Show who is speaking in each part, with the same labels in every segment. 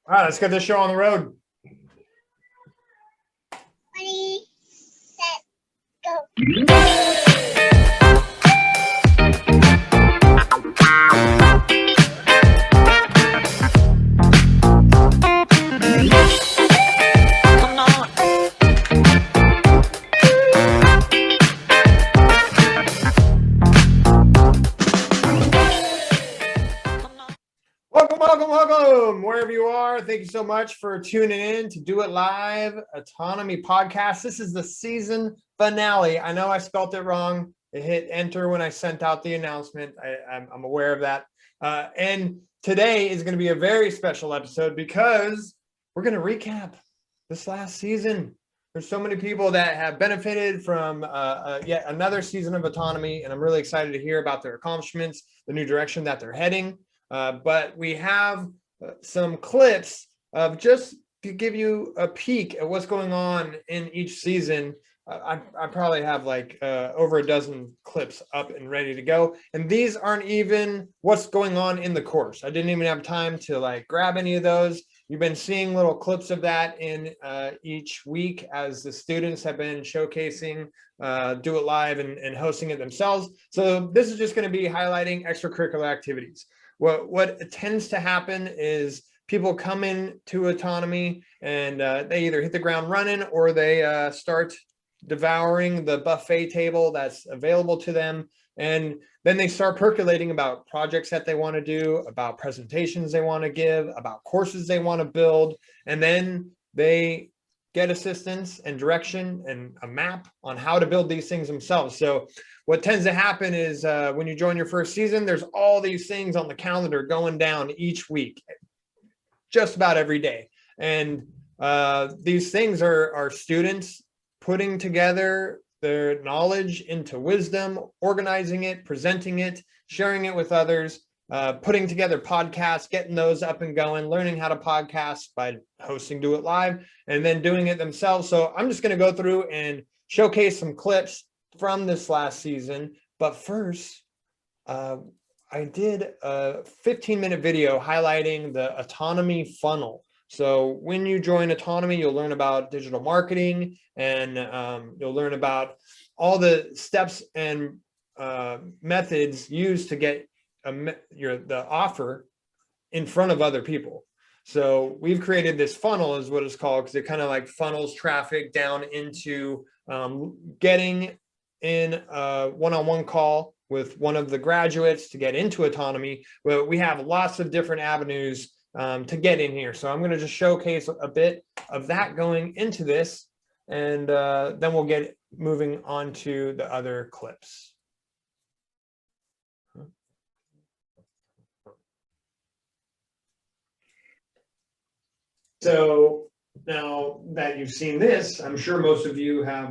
Speaker 1: All right, let's get this show on the road.
Speaker 2: Ready, set, go.
Speaker 1: Welcome, wherever you are. Thank you so much for tuning in to Do It Live Autonomy Podcast. This is the season finale. I know I spelt it wrong. It hit enter when I sent out the announcement. I'm aware of that. And today is going to be a very special episode because we're going to recap this last season. There's so many people that have benefited from yet another season of autonomy, and I'm really excited to hear about their accomplishments, the new direction that they're heading. But we have some clips of just to give you a peek at what's going on in each season. I probably have like over a dozen clips up and ready to go. And these aren't even what's going on in the course. I didn't even have time to like grab any of those. You've been seeing little clips of that in each week as the students have been showcasing Do It Live and hosting it themselves. So this is just going to be highlighting extracurricular activities. What tends to happen is people come into autonomy and they either hit the ground running or they start devouring the buffet table that's available to them. And then they start percolating about projects that they want to do, about presentations they want to give, about courses they want to build. And then they get assistance and direction and a map on how to build these things themselves. So what tends to happen is when you join your first season, there's all these things on the calendar going down each week, just about every day. And these things are students putting together their knowledge into wisdom, organizing it, presenting it, sharing it with others, putting together podcasts, getting those up and going, learning how to podcast by hosting Do It Live, and then doing it themselves. So I'm just going to go through and showcase some clips from this last season. But first, I did a 15-minute video highlighting the Autonomy Funnel. So when you join Autonomy, you'll learn about digital marketing, and you'll learn about all the steps and methods used to get the offer in front of other people. So we've created this funnel is what it's called, because it kind of like funnels traffic down into getting in a one-on-one call with one of the graduates to get into autonomy. But we have lots of different avenues to get in here. So I'm going to just showcase a bit of that going into this, and then we'll get moving on to the other clips. So now that you've seen this, I'm sure most of you have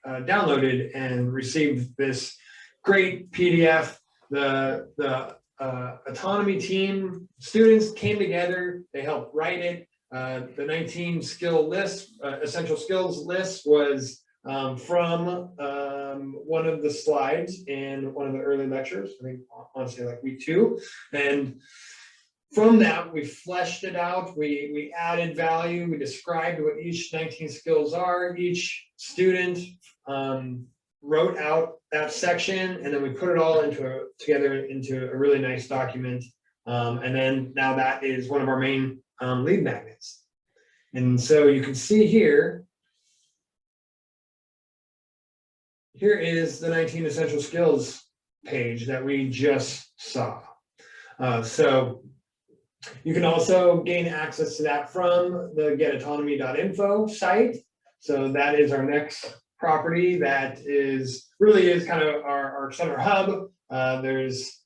Speaker 1: downloaded and received this great PDF. The autonomy team students came together, they helped write it. The 19 skill list, essential skills list was from one of the slides in one of the early lectures, I think honestly like week 2. And from that, we fleshed it out, we added value, we described what each 19 skills are. Each student wrote out that section, and then we put it all together into a really nice document. And then now that is one of our main lead magnets. And so you can see here is the 19 essential skills page that we just saw. So you can also gain access to that from the getautonomy.info site. So that is our next property that really is kind of our center hub. This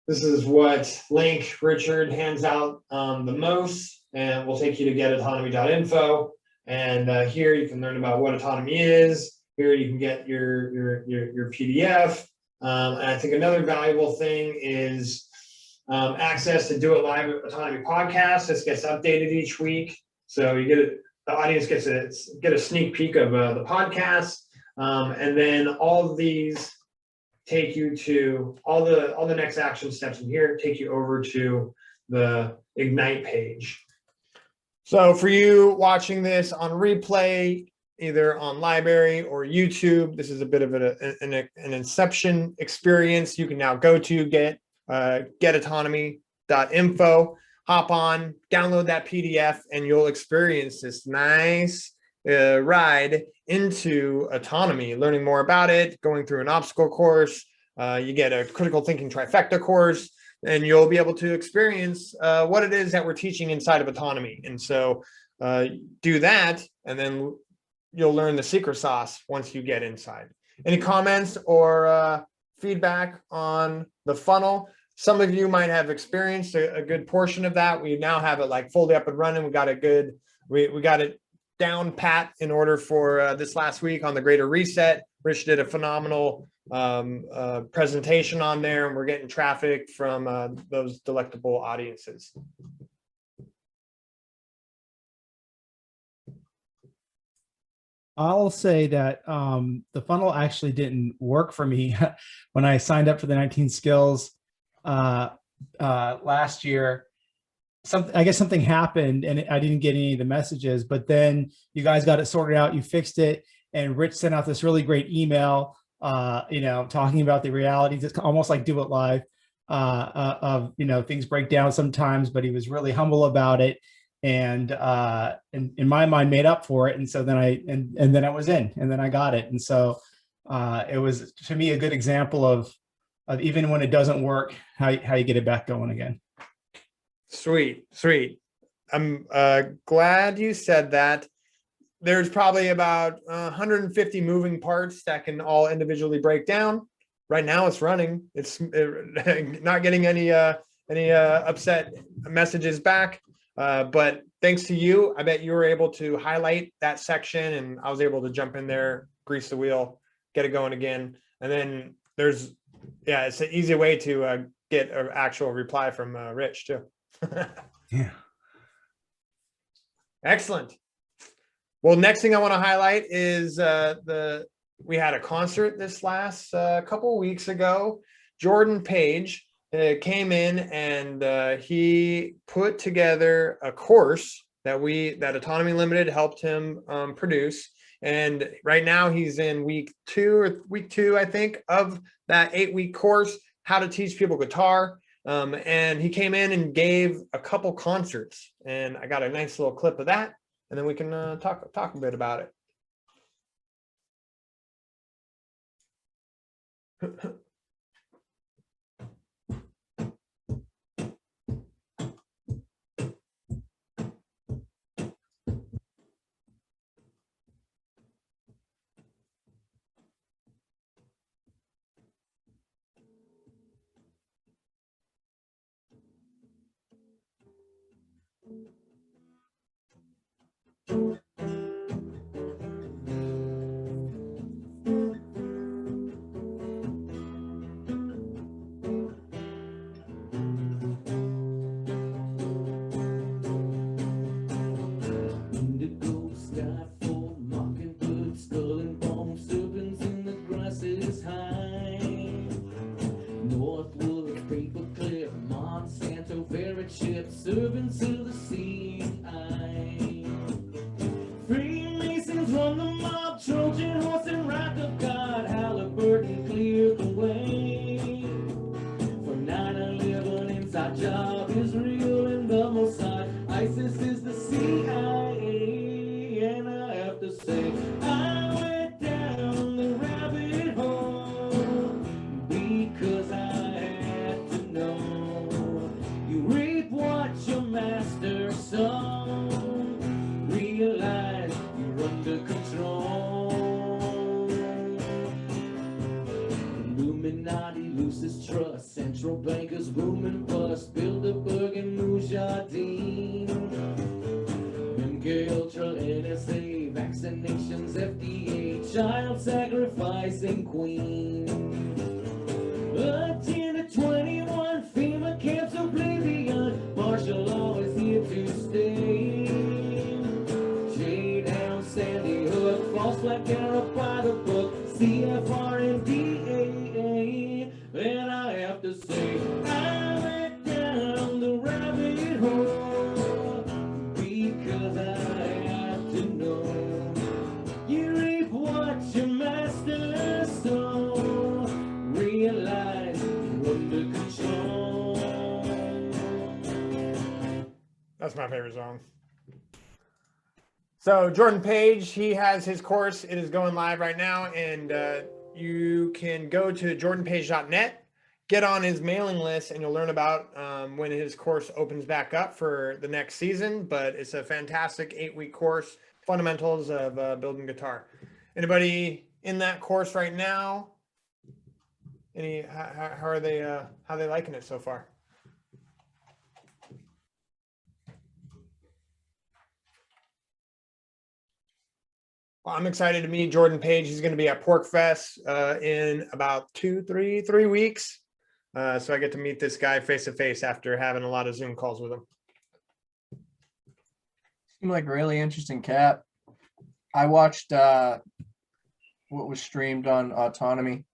Speaker 1: is what Link Richard hands out the most, and we'll take you to getautonomy.info. And here you can learn about what autonomy is. Here you can get your PDF. And I think another valuable thing is access to Do It Live Autonomy Podcast. This gets updated each week, so the audience gets get a sneak peek of the podcast, and then all of these take you to all the next action steps in here. Take you over to the Ignite page, So for you watching this on replay, either on library or YouTube, this is a bit of an inception experience. You can now go to getautonomy.info, hop on, download that PDF, and you'll experience this nice ride into autonomy, learning more about it, going through an obstacle course. You get a critical thinking trifecta course, and you'll be able to experience what it is that we're teaching inside of autonomy. And so do that, and then you'll learn the secret sauce once you get inside. Any comments or feedback on the funnel? Some of you might have experienced a good portion of that. We now have it like fully up and running. We got we got it down pat in order for this last week on the greater reset. Rich did a phenomenal presentation on there, and we're getting traffic from those delectable audiences.
Speaker 3: I'll say that the funnel actually didn't work for me when I signed up for the 19 skills last year. I guess something happened and I didn't get any of the messages, but then you guys got it sorted out, you fixed it, and Rich sent out this really great email, talking about the realities. It's almost like Do It Live, of, things break down sometimes, but he was really humble about it. And in my mind made up for it. And so then then I was in, and then I got it. And so it was, to me, a good example of even when it doesn't work, how you get it back going again.
Speaker 1: Sweet. I'm glad you said that. There's probably about 150 moving parts that can all individually break down. Right now it's running. It's not getting any upset messages back. But thanks to you, I bet you were able to highlight that section, and I was able to jump in there, grease the wheel, get it going again. And then it's an easy way to get an actual reply from Rich too.
Speaker 3: Yeah.
Speaker 1: Excellent. Well, next thing I want to highlight is we had a concert this last couple of weeks ago. Jordan Page came in and he put together a course that Autonomy Limited helped him produce. And right now he's in week two, I think, of that 8-week course, how to teach people guitar. And he came in and gave a couple concerts, and I got a nice little clip of that, and then we can talk a bit about it.
Speaker 4: Servants of the sea, Freemasons run the mob, Trojan horse and wrath of God, Halliburton cleared the way for 9/11. Inside job, Israel and the Mossad, ISIS is the CIA, and I have to say, I went down the rabbit hole because I had to know. You reap what your master sown. Realize you're under control. Illuminati loses trust. Central bankers boom and bust. Bilderberg and Mujahideen. MK Ultra, NSA, vaccinations, FDA, child sacrificing queen. 10 to 21 FEMA camps oblivion. Martial law is here to stay. J down Sandy Hook, false flag arrow by the book, CFR and DAA. And I have to say, I went down the rabbit hole because
Speaker 1: That's my favorite song. So Jordan Page, he has his course. It is going live right now, and you can go to jordanpage.net, get on his mailing list, and you'll learn about when his course opens back up for the next season. But it's a fantastic 8-week course, fundamentals of building guitar. Anybody in that course right now? How are they liking it so far? Well, I'm excited to meet Jordan Page. He's going to be at Pork Fest in about 3 weeks. So I get to meet this guy face to face after having a lot of Zoom calls with him.
Speaker 5: Seemed like a really interesting cat. I watched what was streamed on Autonomy,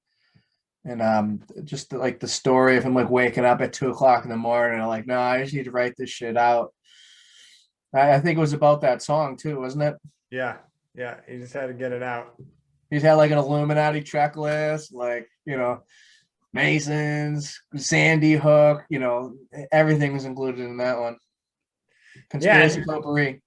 Speaker 5: and just like the story of him like waking up at 2 o'clock in the morning and like, no, I just need to write this shit out. I think it was about that song too, wasn't it?
Speaker 1: Yeah, he just had to get it out.
Speaker 5: He's had like an Illuminati checklist, like, you know, Masons, Sandy Hook, you know, everything was included in that one. Conspiracy potpourri.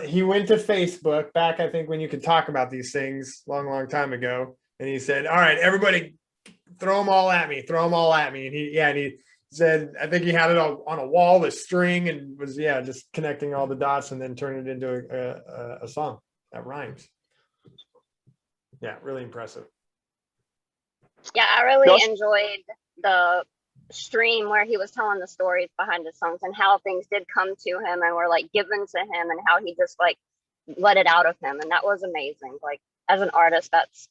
Speaker 1: He went to Facebook back, I think, when you could talk about these things long time ago. And he said, all right, everybody throw them all at me. And he said, I think he had it on a wall with string and was, just connecting all the dots and then turning it into a song that rhymes. Yeah, really impressive.
Speaker 6: Yeah, I really enjoyed the stream where he was telling the stories behind the songs and how things did come to him and were like given to him and how he just like let it out of him. And that was amazing. Like as an artist, that's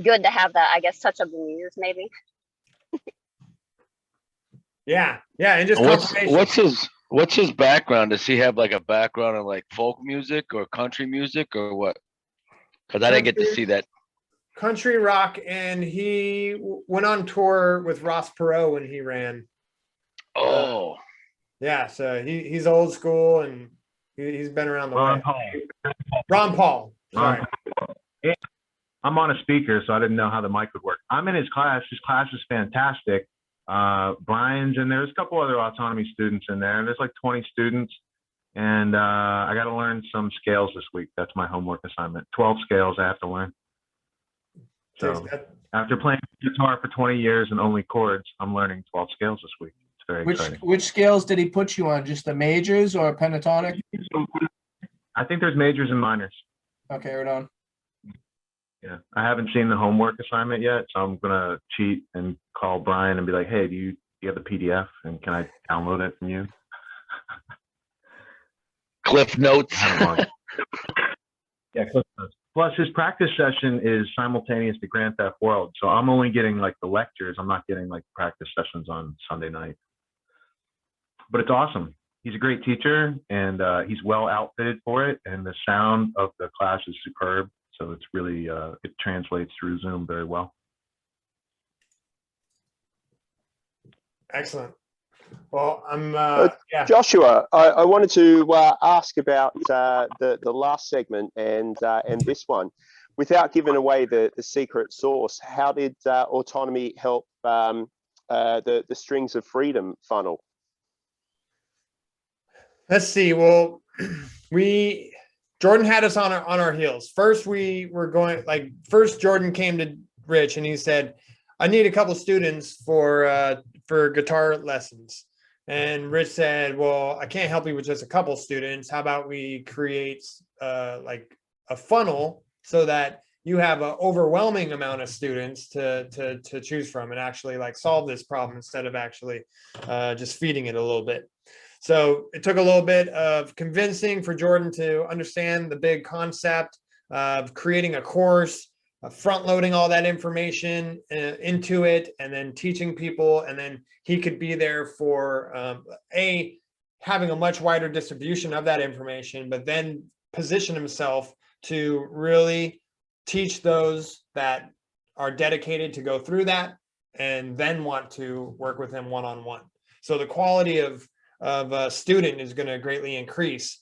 Speaker 6: good to have that, I guess, touch of the muse maybe.
Speaker 1: Yeah. And just
Speaker 7: what's his background? Does he have like a background in like folk music or country music or what? Because I didn't get to see that.
Speaker 1: Country rock, and he went on tour with Ross Perot when he ran.
Speaker 7: Oh.
Speaker 1: So he's old school and he's been around the way. Ron Paul. Sorry.
Speaker 8: Yeah. I'm on a speaker, so I didn't know how the mic would work. I'm in his class. His class is fantastic. Brian's in there. There's a couple other autonomy students in there. There's like 20 students. And I got to learn some scales this week. That's my homework assignment. 12 scales I have to learn. So after playing guitar for 20 years and only chords, I'm learning 12 scales this week. It's very exciting.
Speaker 5: Which scales did he put you on? Just the majors or pentatonic?
Speaker 8: I think there's majors and minors.
Speaker 5: Okay, right on.
Speaker 8: Yeah, I haven't seen the homework assignment yet, so I'm gonna cheat and call Brian and be like, "Hey, do you have the PDF and can I download it from you?"
Speaker 7: Cliff Notes.
Speaker 8: Yeah, Cliff Notes. Plus, his practice session is simultaneous to Grand Theft World, so I'm only getting like the lectures. I'm not getting like practice sessions on Sunday night. But it's awesome. He's a great teacher, and he's well outfitted for it, and the sound of the class is superb. So it's really, it translates through Zoom very well.
Speaker 1: Excellent. Well, I'm
Speaker 9: Joshua, I wanted to ask about the last segment and this one. Without giving away the secret sauce, how did autonomy help the Strings of Freedom funnel?
Speaker 1: Let's see. Well, Jordan had us on our heels. First, Jordan came to Rich and he said, I need a couple students for guitar lessons. And Rich said, well, I can't help you with just a couple students. How about we create like a funnel so that you have an overwhelming amount of students to choose from and actually like solve this problem instead of actually just feeding it a little bit. So it took a little bit of convincing for Jordan to understand the big concept of creating a course, front loading all that information into it, and then teaching people. And then he could be there for having a much wider distribution of that information, but then position himself to really teach those that are dedicated to go through that and then want to work with him one-on-one. So the quality of a student is going to greatly increase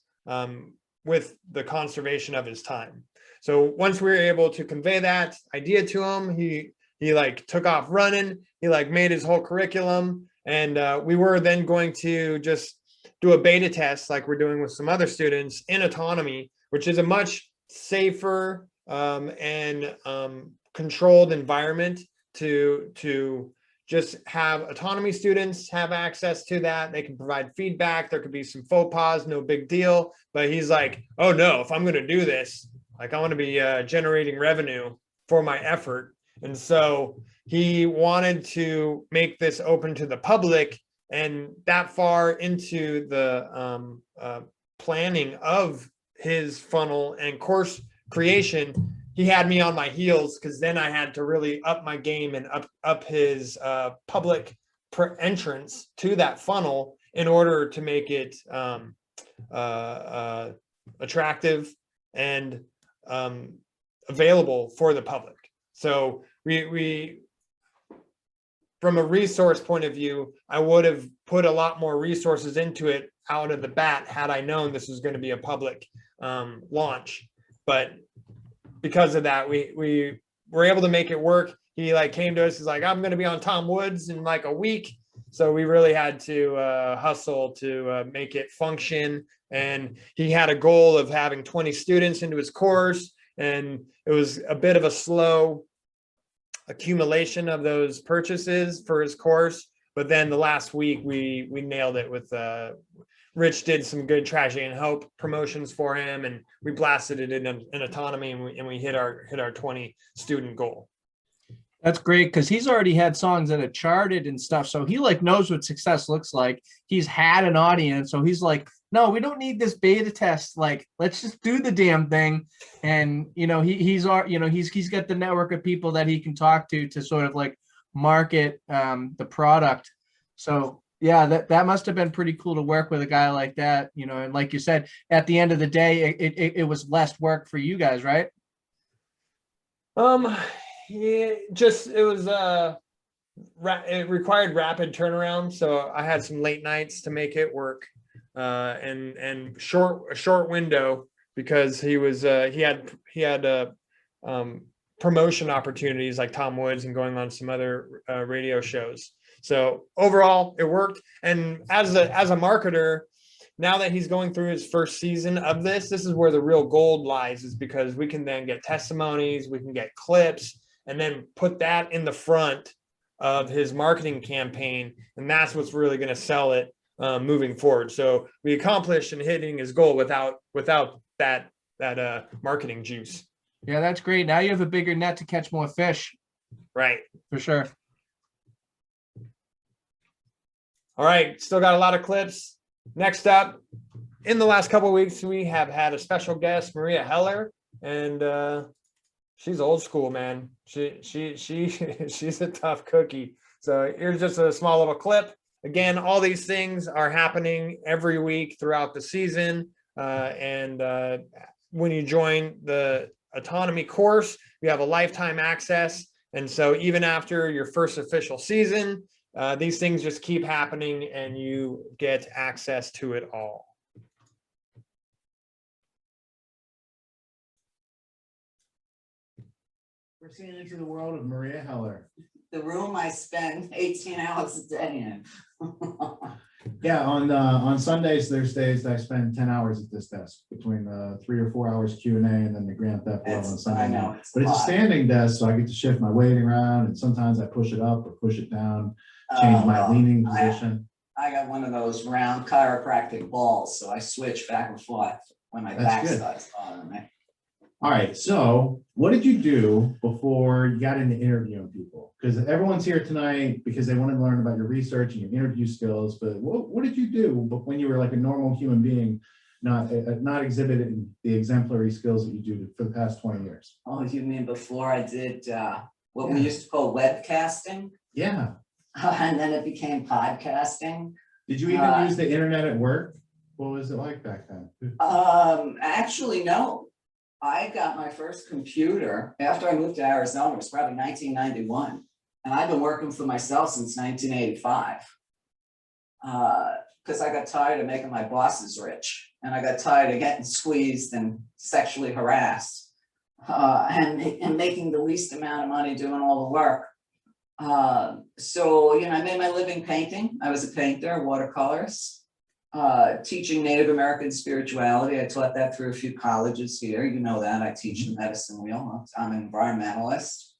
Speaker 1: with the conservation of his time. So once we were able to convey that idea to him, he like took off running. He like made his whole curriculum, and we were then going to just do a beta test like we're doing with some other students in Autonomy, which is a much safer and controlled environment to just have Autonomy students have access to that. They can provide feedback. There could be some faux pas, no big deal. But he's like, oh no, if I'm going to do this, like I want to be generating revenue for my effort. And so he wanted to make this open to the public, and that far into the planning of his funnel and course creation, he had me on my heels, because then I had to really up my game and up his public entrance to that funnel in order to make it attractive and available for the public. So we from a resource point of view, I would have put a lot more resources into it out of the bat had I known this was going to be a public launch. But because of that, we were able to make it work. He like came to us, he's like, I'm going to be on Tom Woods in like a week. So we really had to hustle to make it function. And he had a goal of having 20 students into his course. And it was a bit of a slow accumulation of those purchases for his course. But then the last week we nailed it with Rich did some good Tragedy and Hope promotions for him, and we blasted it in Autonomy, and we hit our 20 student goal.
Speaker 5: That's great, because he's already had songs that have charted and stuff. So he like knows what success looks like. He's had an audience. So he's like, no, we don't need this beta test. Like, let's just do the damn thing. And, you know, he's got the network of people that he can talk to sort of like market the product. So yeah, that must have been pretty cool to work with a guy like that, you know. And like you said, at the end of the day, it was less work for you guys, right?
Speaker 1: It required rapid turnaround, so I had some late nights to make it work, and a short window, because he had promotion opportunities like Tom Woods and going on some other radio shows. So overall, it worked. And as a marketer, now that he's going through his first season of this is where the real gold lies, is because we can then get testimonies, we can get clips, and then put that in the front of his marketing campaign. And that's what's really going to sell it moving forward. So we accomplished in hitting his goal without that marketing juice.
Speaker 5: Yeah, that's great. Now you have a bigger net to catch more fish.
Speaker 1: Right.
Speaker 5: For sure.
Speaker 1: All right, still got a lot of clips. Next up, in the last couple of weeks, we have had a special guest, Maria Heller, and she's old school, man. She's a tough cookie. So here's just a small little clip. Again, all these things are happening every week throughout the season, and when you join the Autonomy course, you have a lifetime access, and so even after your first official season, these things just keep happening and you get access to it all.
Speaker 10: We're seeing into the world of Maria Heller.
Speaker 11: The room I spend 18 hours a day in.
Speaker 10: Yeah, on Sundays, there's days that I spend 10 hours at this desk, between 3 or 4 hours Q&A and then the Grand Theft Auto on Sunday.
Speaker 11: I know,
Speaker 10: but it's a standing desk, so I get to shift my weighting around, and sometimes I push it up or push it down, change my leaning position.
Speaker 11: I got one of those round chiropractic balls, so I switch back and forth when my back starts bothering me.
Speaker 10: All right, so what did you do before you got into interviewing people? Because everyone's here tonight because they want to learn about your research and your interview skills, but what did you do when you were like a normal human being, not exhibiting the exemplary skills that you do for the past 20 years?
Speaker 11: Oh, you mean before I did what we used to call webcasting?
Speaker 10: Yeah.
Speaker 11: And then it became podcasting.
Speaker 10: Did you even use the internet at work? What was it like back then?
Speaker 11: Actually, no. I got my first computer after I moved to Arizona. It was probably 1991. And I've been working for myself since 1985. Because I got tired of making my bosses rich. And I got tired of getting squeezed and sexually harassed. And making the least amount of money doing all the work. So, I made my living painting. I was a painter, watercolors. teaching Native American spirituality. I taught that through a few colleges here. You know that. I teach the medicine wheel. I'm an environmentalist.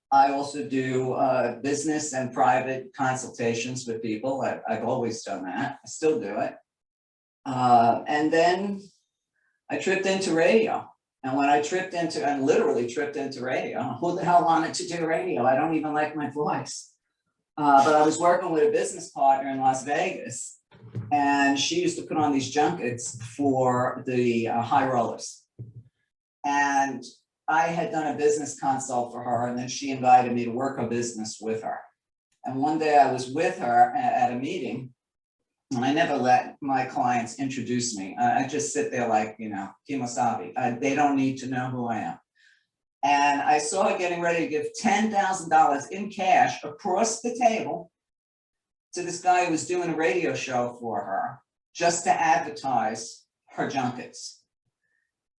Speaker 11: I also do business and private consultations with people. I've always done that. I still do it. And then I tripped into radio. And when I literally tripped into radio, who the hell wanted to do radio? I don't even like my voice. But I was working with a business partner in Las Vegas, and she used to put on these junkets for the high rollers. And I had done a business consult for her, and then she invited me to work a business with her. And one day I was with her at a meeting, and I never let my clients introduce me. I just sit there like, you know, Kimosabi. They don't need to know who I am. And I saw her getting ready to give $10,000 in cash across the table to this guy who was doing a radio show for her just to advertise her junkets.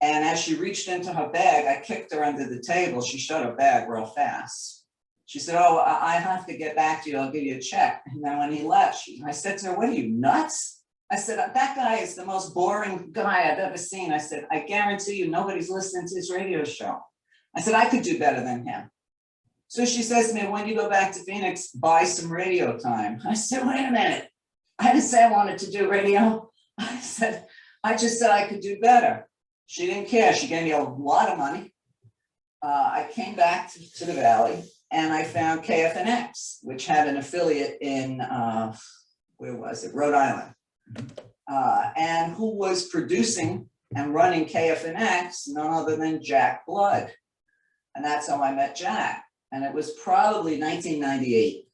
Speaker 11: And as she reached into her bag, I kicked her under the table. She shut her bag real fast. She said, oh, I have to get back to you. I'll give you a check. And then when he left, I said to her, what are you, nuts? I said, that guy is the most boring guy I've ever seen. I said, I guarantee you nobody's listening to his radio show. I said, I could do better than him. So she says to me, when you go back to Phoenix, buy some radio time. I said, wait a minute. I didn't say I wanted to do radio. I just said I could do better. She didn't care. She gave me a lot of money. I came back to the Valley, and I found KFNX, which had an affiliate in, where was it? Rhode Island. And who was producing and running KFNX, none other than Jack Blood. And that's how I met Jack. And it was probably 1998.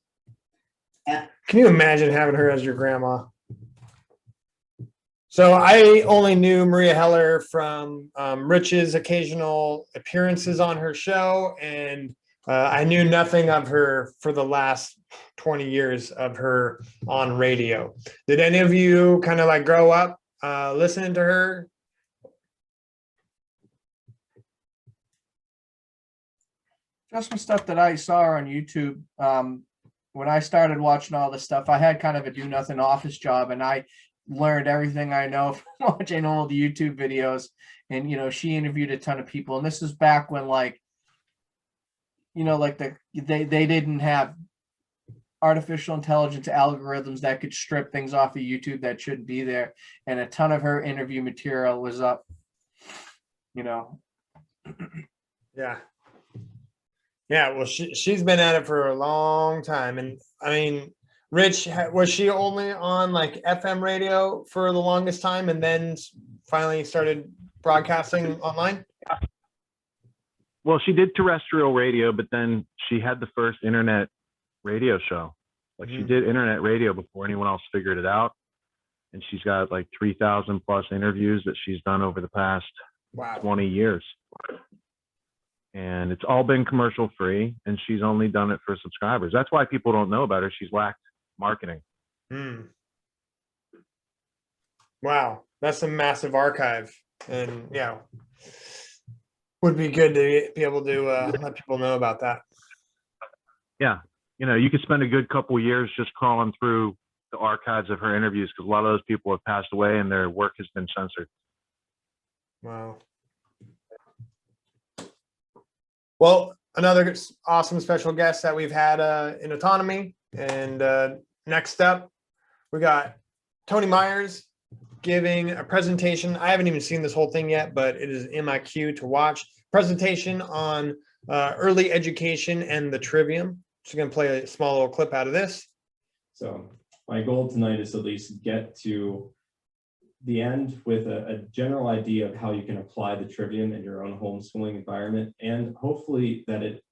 Speaker 11: And
Speaker 1: Can you imagine having her as your grandma? So I only knew Maria Heller from Rich's occasional appearances on her show, and I knew nothing of her for the last 20 years of her on radio. Did any of you kind of like grow up listening to her?
Speaker 5: Just some stuff that I saw on YouTube. When I started watching all this stuff, I had kind of a do nothing office job, and I learned everything I know from watching all the YouTube videos. And, you know, she interviewed a ton of people. And this is back when, like, you know, like they didn't have artificial intelligence algorithms that could strip things off of YouTube that shouldn't be there. And a ton of her interview material was up, you know.
Speaker 1: Yeah. Yeah, well, she's been at it for a long time. And I mean, Rich, was she only on like FM radio for the longest time and then finally started broadcasting online?
Speaker 8: Well, she did terrestrial radio, but then she had the first internet radio show. Like she did internet radio before anyone else figured it out. And she's got like 3,000 plus interviews that she's done over the past 20 years. And it's all been commercial free, and she's only done it for subscribers. That's why people don't know about her. She's lacked marketing.
Speaker 1: Wow, that's a massive archive, and yeah, would be good to be able to let people know about that.
Speaker 8: Yeah, you know, you could spend a good couple years just crawling through the archives of her interviews, because a lot of those people have passed away and their work has been censored.
Speaker 1: Wow. Well, another awesome special guest that we've had in Autonomy. And next up, we got Tony Myers giving a presentation. I haven't even seen this whole thing yet, but it is in my queue to watch. Presentation on early education and the trivium. So I'm going to play a small little clip out of this.
Speaker 12: So my goal tonight is to at least get to the end with a general idea of how you can apply the trivium in your own homeschooling environment, and hopefully that it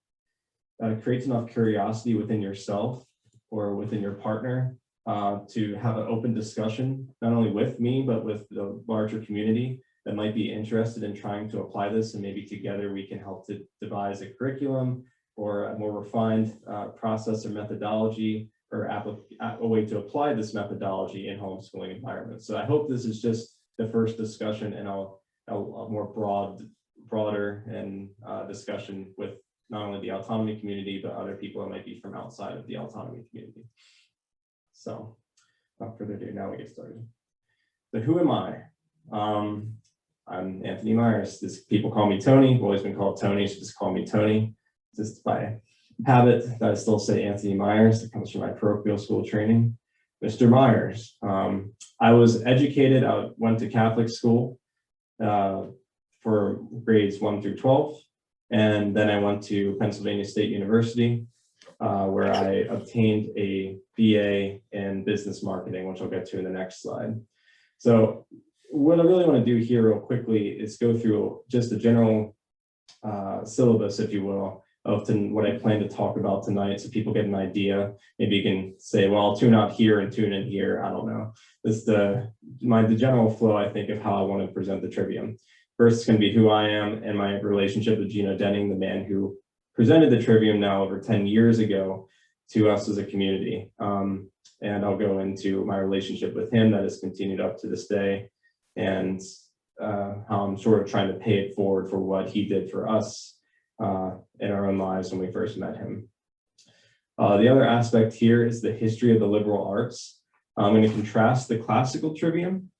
Speaker 12: creates enough curiosity within yourself or within your partner to have an open discussion, not only with me, but with the larger community that might be interested in trying to apply this, and maybe together we can help to devise a curriculum or a more refined process or methodology, or a way to apply this methodology in homeschooling environments. So I hope this is just the first discussion, and a more broader and discussion with not only the autonomy community, but other people that might be from outside of the autonomy community. So without further ado, now we get started. So who am I? I'm Anthony Myers. People call me Tony. I've always been called Tony, so just call me Tony. Just by habit that I still say Anthony Myers. It comes from my parochial school training. Mr. Myers. I was educated, I went to Catholic school for grades 1 through 12. And then I went to Pennsylvania State University, where I obtained a BA in business marketing, which I'll get to in the next slide. So what I really want to do here real quickly is go through just a general syllabus, if you will, of what I plan to talk about tonight, so people get an idea. Maybe you can say, well, I'll tune out here and tune in here. I don't know. This the general flow, I think, of how I want to present the trivium. First, it's going to be who I am and my relationship with Gino Denning, the man who presented the trivium now over 10 years ago to us as a community. And I'll go into my relationship with him that has continued up to this day, and how I'm sort of trying to pay it forward for what he did for us in our own lives when we first met him. The other aspect here is the history of the liberal arts. I'm going to contrast the classical trivium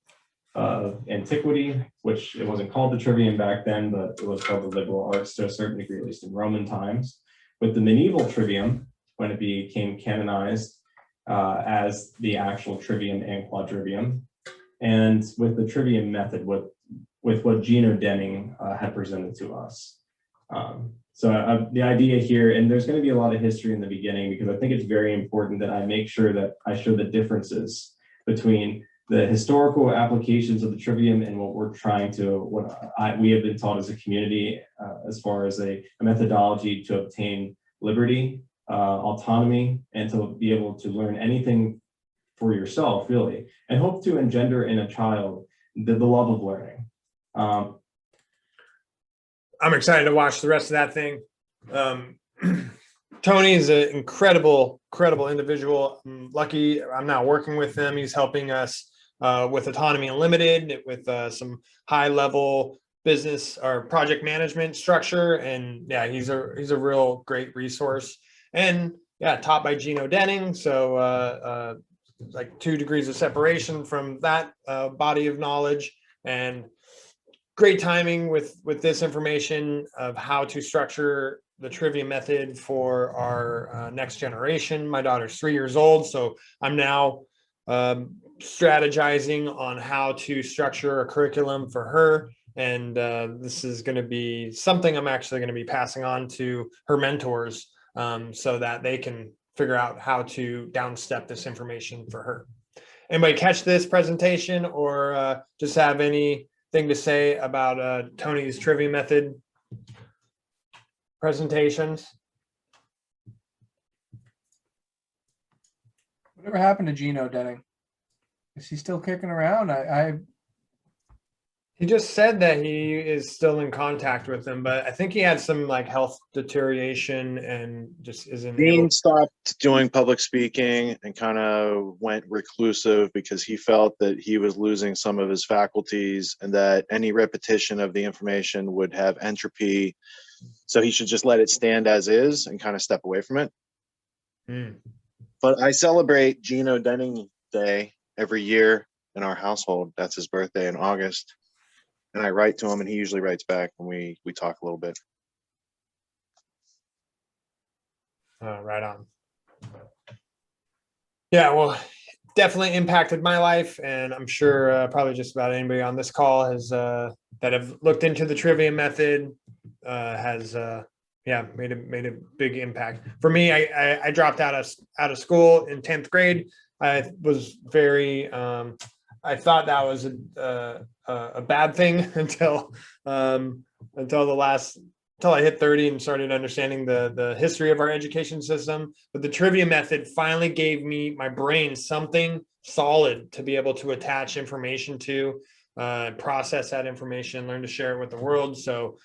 Speaker 12: of antiquity, which it wasn't called the trivium back then, but it was called the liberal arts to a certain degree, at least in Roman times, with the medieval trivium when it became canonized as the actual trivium and quadrivium, and with the trivium method with what Gino Denning had presented to us. So the idea here, and there's going to be a lot of history in the beginning, because I think it's very important that I make sure that I show the differences between the historical applications of the trivium and what we're trying to, we have been taught as a community, as far as a methodology to obtain liberty, autonomy, and to be able to learn anything for yourself, really, and hope to engender in a child the love of learning.
Speaker 1: I'm excited to watch the rest of that thing. Tony is an incredible individual. I'm lucky I'm now working with him. He's helping us with Autonomy Unlimited, with some high level business or project management structure. And yeah, he's a real great resource. And yeah, taught by Gino Denning. So like 2 degrees of separation from that body of knowledge, and great timing with this information of how to structure the trivia method for our next generation. My daughter's 3 years old, so I'm now strategizing on how to structure a curriculum for her. And this is going to be something I'm actually going to be passing on to her mentors, so that they can figure out how to downstep this information for her. Anybody catch this presentation, or just have anything to say about Tony's trivia method presentations?
Speaker 5: Whatever happened to Gino Denning? Is he still kicking around?
Speaker 1: He just said that he is still in contact with them, but I think he had some like health deterioration and just isn't able.
Speaker 13: Dean stopped doing public speaking and kind of went reclusive because he felt that he was losing some of his faculties and that any repetition of the information would have entropy. So he should just let it stand as is and kind of step away from it. But I celebrate Gino Denning Day every year in our household. That's his birthday in August. And I write to him, and he usually writes back, and we talk a little bit.
Speaker 1: Right on. Yeah, well, definitely impacted my life, and I'm sure probably just about anybody on this call has that have looked into the trivia method has made a big impact. For me, I dropped out of school in 10th grade. I was very I thought that was a bad thing until I hit 30 and started understanding the history of our education system. But the trivia method finally gave me, my brain, something solid to be able to attach information to, process that information, learn to share it with the world. So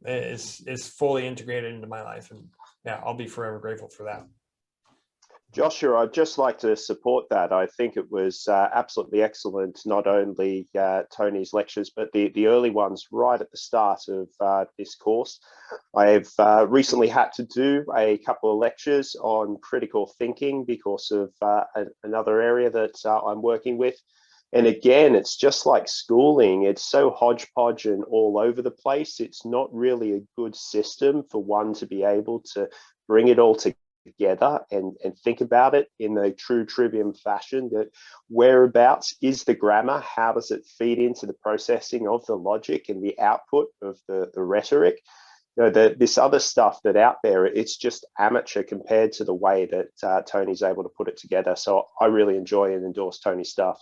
Speaker 1: it's fully integrated into my life, and yeah, I'll be forever grateful for that.
Speaker 9: Joshua, I'd just like to support that. I think it was absolutely excellent, not only Tony's lectures, but the early ones right at the start of this course. I've recently had to do a couple of lectures on critical thinking because of another area that I'm working with. And again, it's just like schooling. It's so hodgepodge and all over the place. It's not really a good system for one to be able to bring it all together and think about it in a true trivium fashion. That whereabouts is the grammar? How does it feed into the processing of the logic and the output of the rhetoric? You know, this other stuff that out there, it's just amateur compared to the way that Tony's able to put it together. So I really enjoy and endorse Tony's stuff.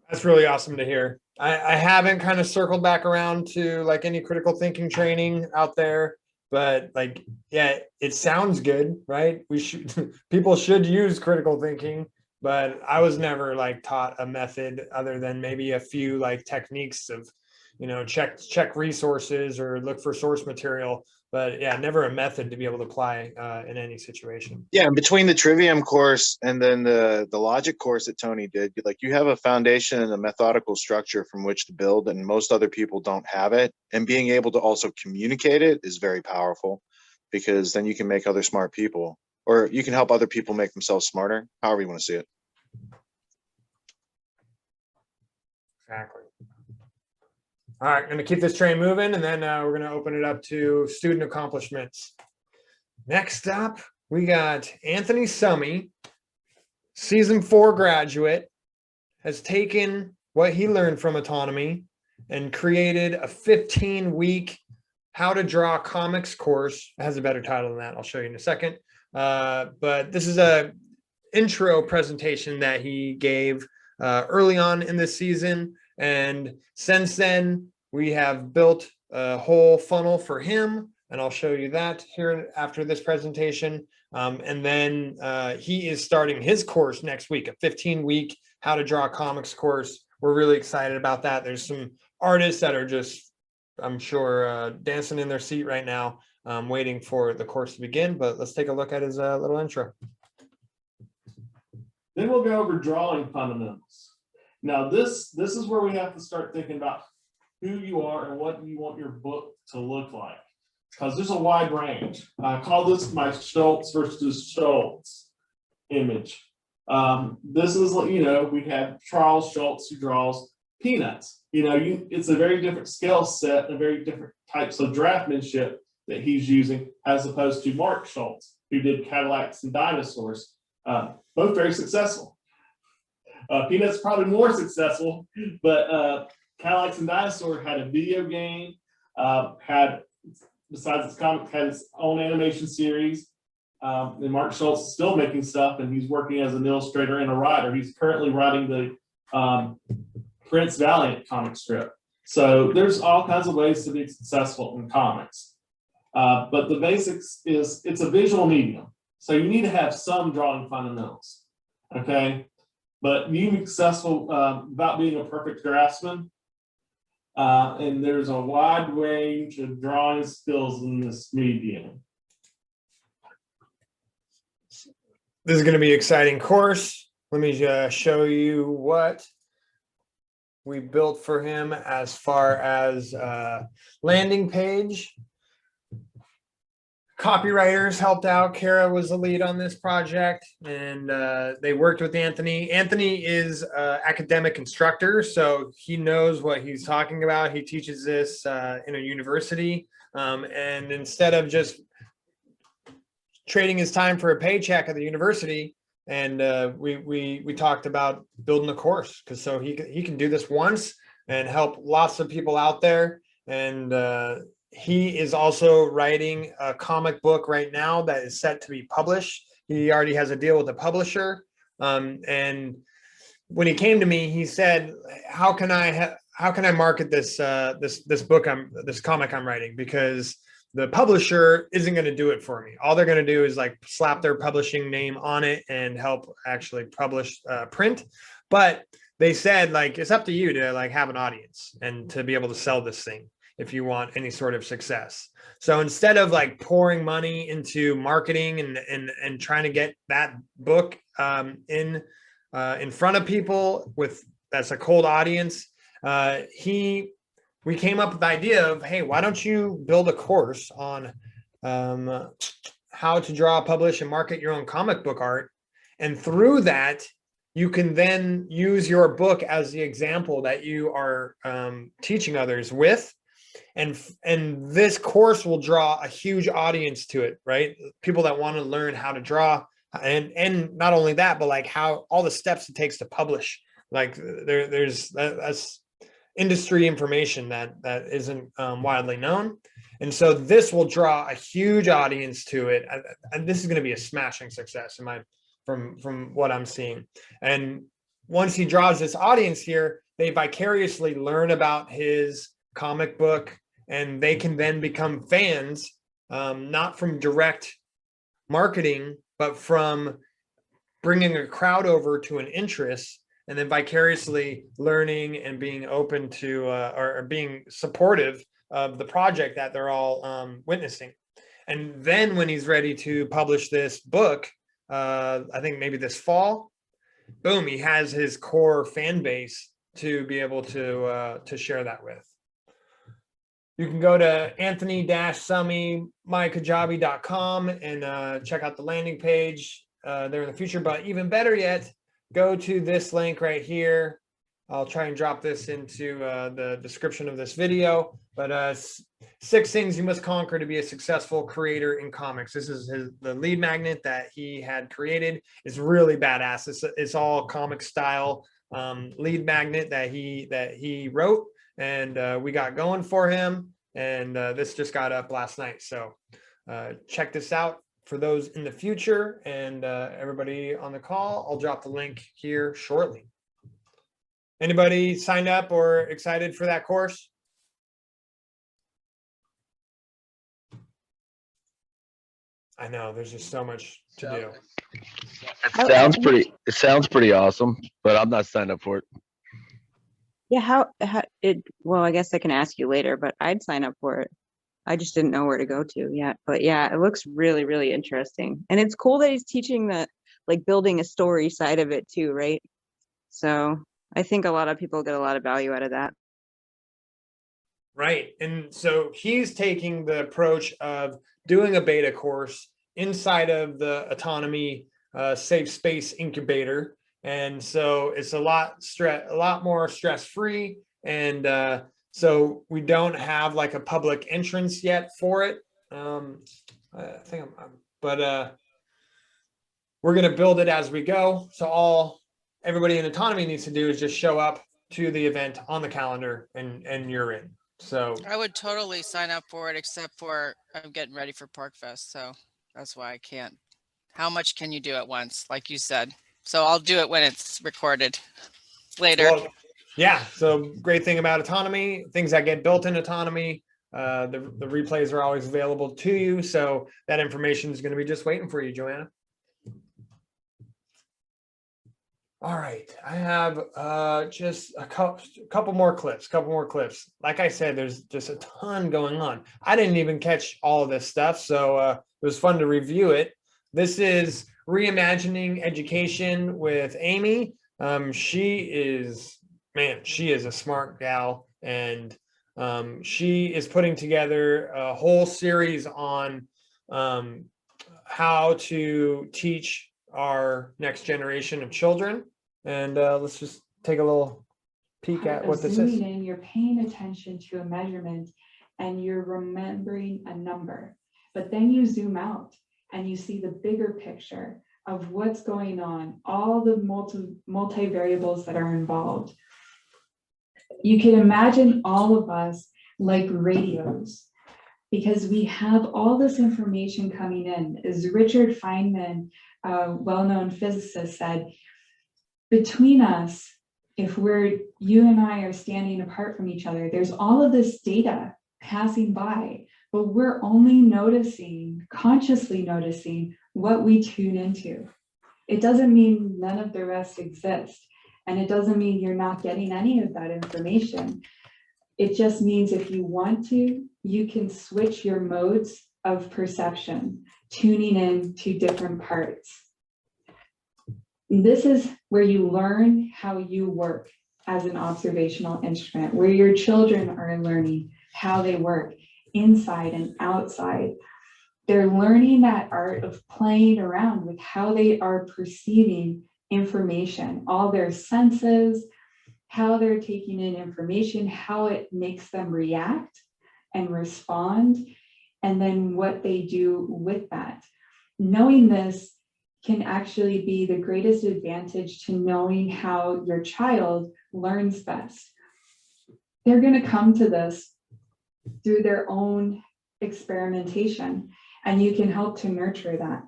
Speaker 1: That's really awesome to hear. I haven't kind of circled back around to like any critical thinking training out there, but like, yeah, it sounds good, right? We should, people should use critical thinking, but I was never like taught a method other than maybe a few like techniques of, you know, check resources or look for source material. But yeah, never a method to be able to apply in any situation.
Speaker 13: Yeah, and between the trivium course and then the logic course that Tony did, like you have a foundation and a methodical structure from which to build, and most other people don't have it. And being able to also communicate it is very powerful, because then you can make other smart people, or you can help other people make themselves smarter, however you want to see it.
Speaker 1: Exactly. All right, I'm going to keep this train moving, and then we're going to open it up to student accomplishments. Next up, we got Anthony Summy, season 4 graduate, has taken what he learned from Autonomy and created a 15-week how to draw comics course. It has a better title than that. I'll show you in a second. But this is a intro presentation that he gave early on in this season. And since then, we have built a whole funnel for him, and I'll show you that here after this presentation. And then he is starting his course next week, a 15-week how to draw comics course. We're really excited about that. There's some artists that are just, I'm sure, dancing in their seat right now, waiting for the course to begin. But let's take a look at his little intro.
Speaker 14: Then we'll go over drawing fundamentals. Now, this is where we have to start thinking about who you are and what you want your book to look like, because there's a wide range. I call this my Schultz versus Schultz image. This is, you know, we have Charles Schultz who draws Peanuts. You know, it's a very different skill set and very different types of draftmanship that he's using, as opposed to Mark Schultz, who did Cadillacs and Dinosaurs, both very successful. Peanuts probably more successful, but Cadillacs and Dinosaur had a video game, had, besides its comic, had its own animation series. And Mark Schultz is still making stuff, and he's working as an illustrator and a writer. He's currently writing the Prince Valiant comic strip. So there's all kinds of ways to be successful in comics. But the basics is it's a visual medium. So you need to have some drawing fundamentals, okay? But you can be successful without being a perfect draftsman. And there's a wide range of drawing skills in this medium.
Speaker 1: This is going to be an exciting course. Let me show you what we built for him as far as landing page. Copywriters helped out. Kara was the lead on this project, and they worked with Anthony. Anthony is an academic instructor, so he knows what he's talking about. He teaches this in a university, and instead of just trading his time for a paycheck at the university, and we talked about building a course, because so he can do this once and help lots of people out there. And he is also writing a comic book right now that is set to be published. He already has a deal with a publisher. And when he came to me, he said, how can I market this this comic I'm writing? Because the publisher isn't going to do it for me. All they're going to do is like slap their publishing name on it and help actually publish print. But they said, like, it's up to you to like have an audience and to be able to sell this thing. if you want any sort of success. So instead of like pouring money into marketing and trying to get that book in front of people that's a cold audience, we came up with the idea of, hey, why don't you build a course on how to draw, publish, and market your own comic book art, and through that you can then use your book as the example that you are teaching others with. And this course will draw a huge audience to it, right? People that want to learn how to draw, and not only that, but like how all the steps it takes to publish. Like that's industry information that isn't widely known. And so this will draw a huge audience to it. And this is going to be a smashing success from what I'm seeing. And once he draws this audience here, they vicariously learn about his comic book, and they can then become fans, not from direct marketing, but from bringing a crowd over to an interest, and then vicariously learning and being open to or being supportive of the project that they're all witnessing. And then when he's ready to publish this book, I think maybe this fall, boom, he has his core fan base to be able to share that with. You can go to anthony-summy-mykajabi.com and check out the landing page there in the future. But even better yet, go to this link right here. I'll try and drop this into the description of this video. But 6 things you must conquer to be a successful creator in comics. This is the lead magnet that he had created. It's really badass. It's all comic style lead magnet that he wrote, and we got going for him. And this just got up last night. So check this out for those in the future, and everybody on the call. I'll drop the link here shortly. Anybody signed up or excited for that course? I know there's just so much to do.
Speaker 7: It sounds pretty awesome, but I'm not signed up for it.
Speaker 15: Yeah, well, I guess I can ask you later, but I'd sign up for it. I just didn't know where to go to yet. But yeah, it looks really, really interesting. And it's cool that he's teaching the, like, building a story side of it too, right? So I think a lot of people get a lot of value out of that.
Speaker 1: Right. And so he's taking the approach of doing a beta course inside of the Autonomy Safe Space Incubator. And so it's a lot more stress-free. And so we don't have like a public entrance yet for it. I think but we're going to build it as we go. So everybody in Autonomy needs to do is just show up to the event on the calendar, and you're in. So
Speaker 16: I would totally sign up for it, except for I'm getting ready for Park Fest. So that's why I can't. How much can you do at once? Like you said. So I'll do it when it's recorded later.
Speaker 1: Well, yeah. So great thing about Autonomy, things that get built in Autonomy, the replays are always available to you. So that information is going to be just waiting for you, Joanna. All right. I have just a couple more clips. Like I said, there's just a ton going on. I didn't even catch all of this stuff. So it was fun to review it. This is Reimagining Education with Amy. She is a smart gal, and she is putting together a whole series on how to teach our next generation of children. And let's just take a little peek at what this is.
Speaker 17: In, you're paying attention to a measurement and you're remembering a number, but then you zoom out and you see the bigger picture of what's going on, all the multi-variables that are involved. You can imagine all of us like radios, because we have all this information coming in. As Richard Feynman, a well-known physicist, said, between us, if you and I are standing apart from each other, there's all of this data passing by, but we're only consciously noticing what we tune into. It doesn't mean none of the rest exist. And it doesn't mean you're not getting any of that information. It just means if you want to, you can switch your modes of perception, tuning in to different parts. This is where you learn how you work as an observational instrument, where your children are learning how they work inside and outside. They're learning that art of playing around with how they are perceiving information, all their senses, how they're taking in information, how it makes them react and respond, and then what they do with that. Knowing this can actually be the greatest advantage to knowing how your child learns best. They're going to come to this through their own experimentation, and you can help to nurture that.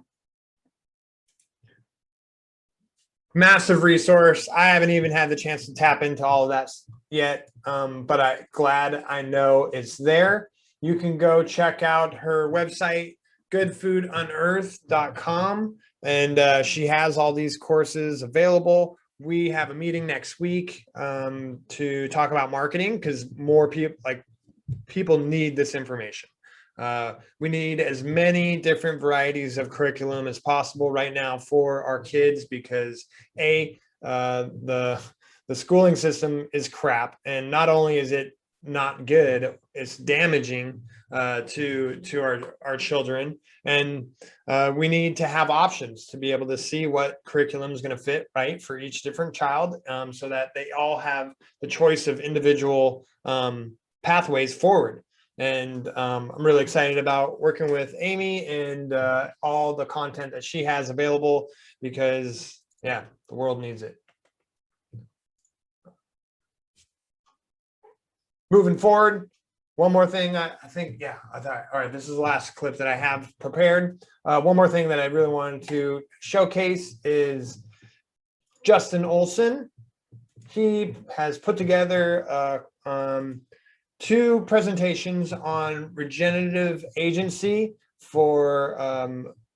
Speaker 1: Massive resource. I haven't even had the chance to tap into all of that yet, but I'm glad I know it's there. You can go check out her website, goodfoodunearthed.com, and she has all these courses available. We have a meeting next week to talk about marketing, because more people need this information. We need as many different varieties of curriculum as possible right now for our kids, because the schooling system is crap, and not only is it not good, it's damaging to our children, and we need to have options to be able to see what curriculum is going to fit right for each different child, so that they all have the choice of individual pathways forward. And I'm really excited about working with Amy and all the content that she has available, because yeah, the world needs it. Moving forward, one more thing, I think, all right, this is the last clip that I have prepared. One more thing that I really wanted to showcase is Justin Olson. He has put together 2 presentations on regenerative agency for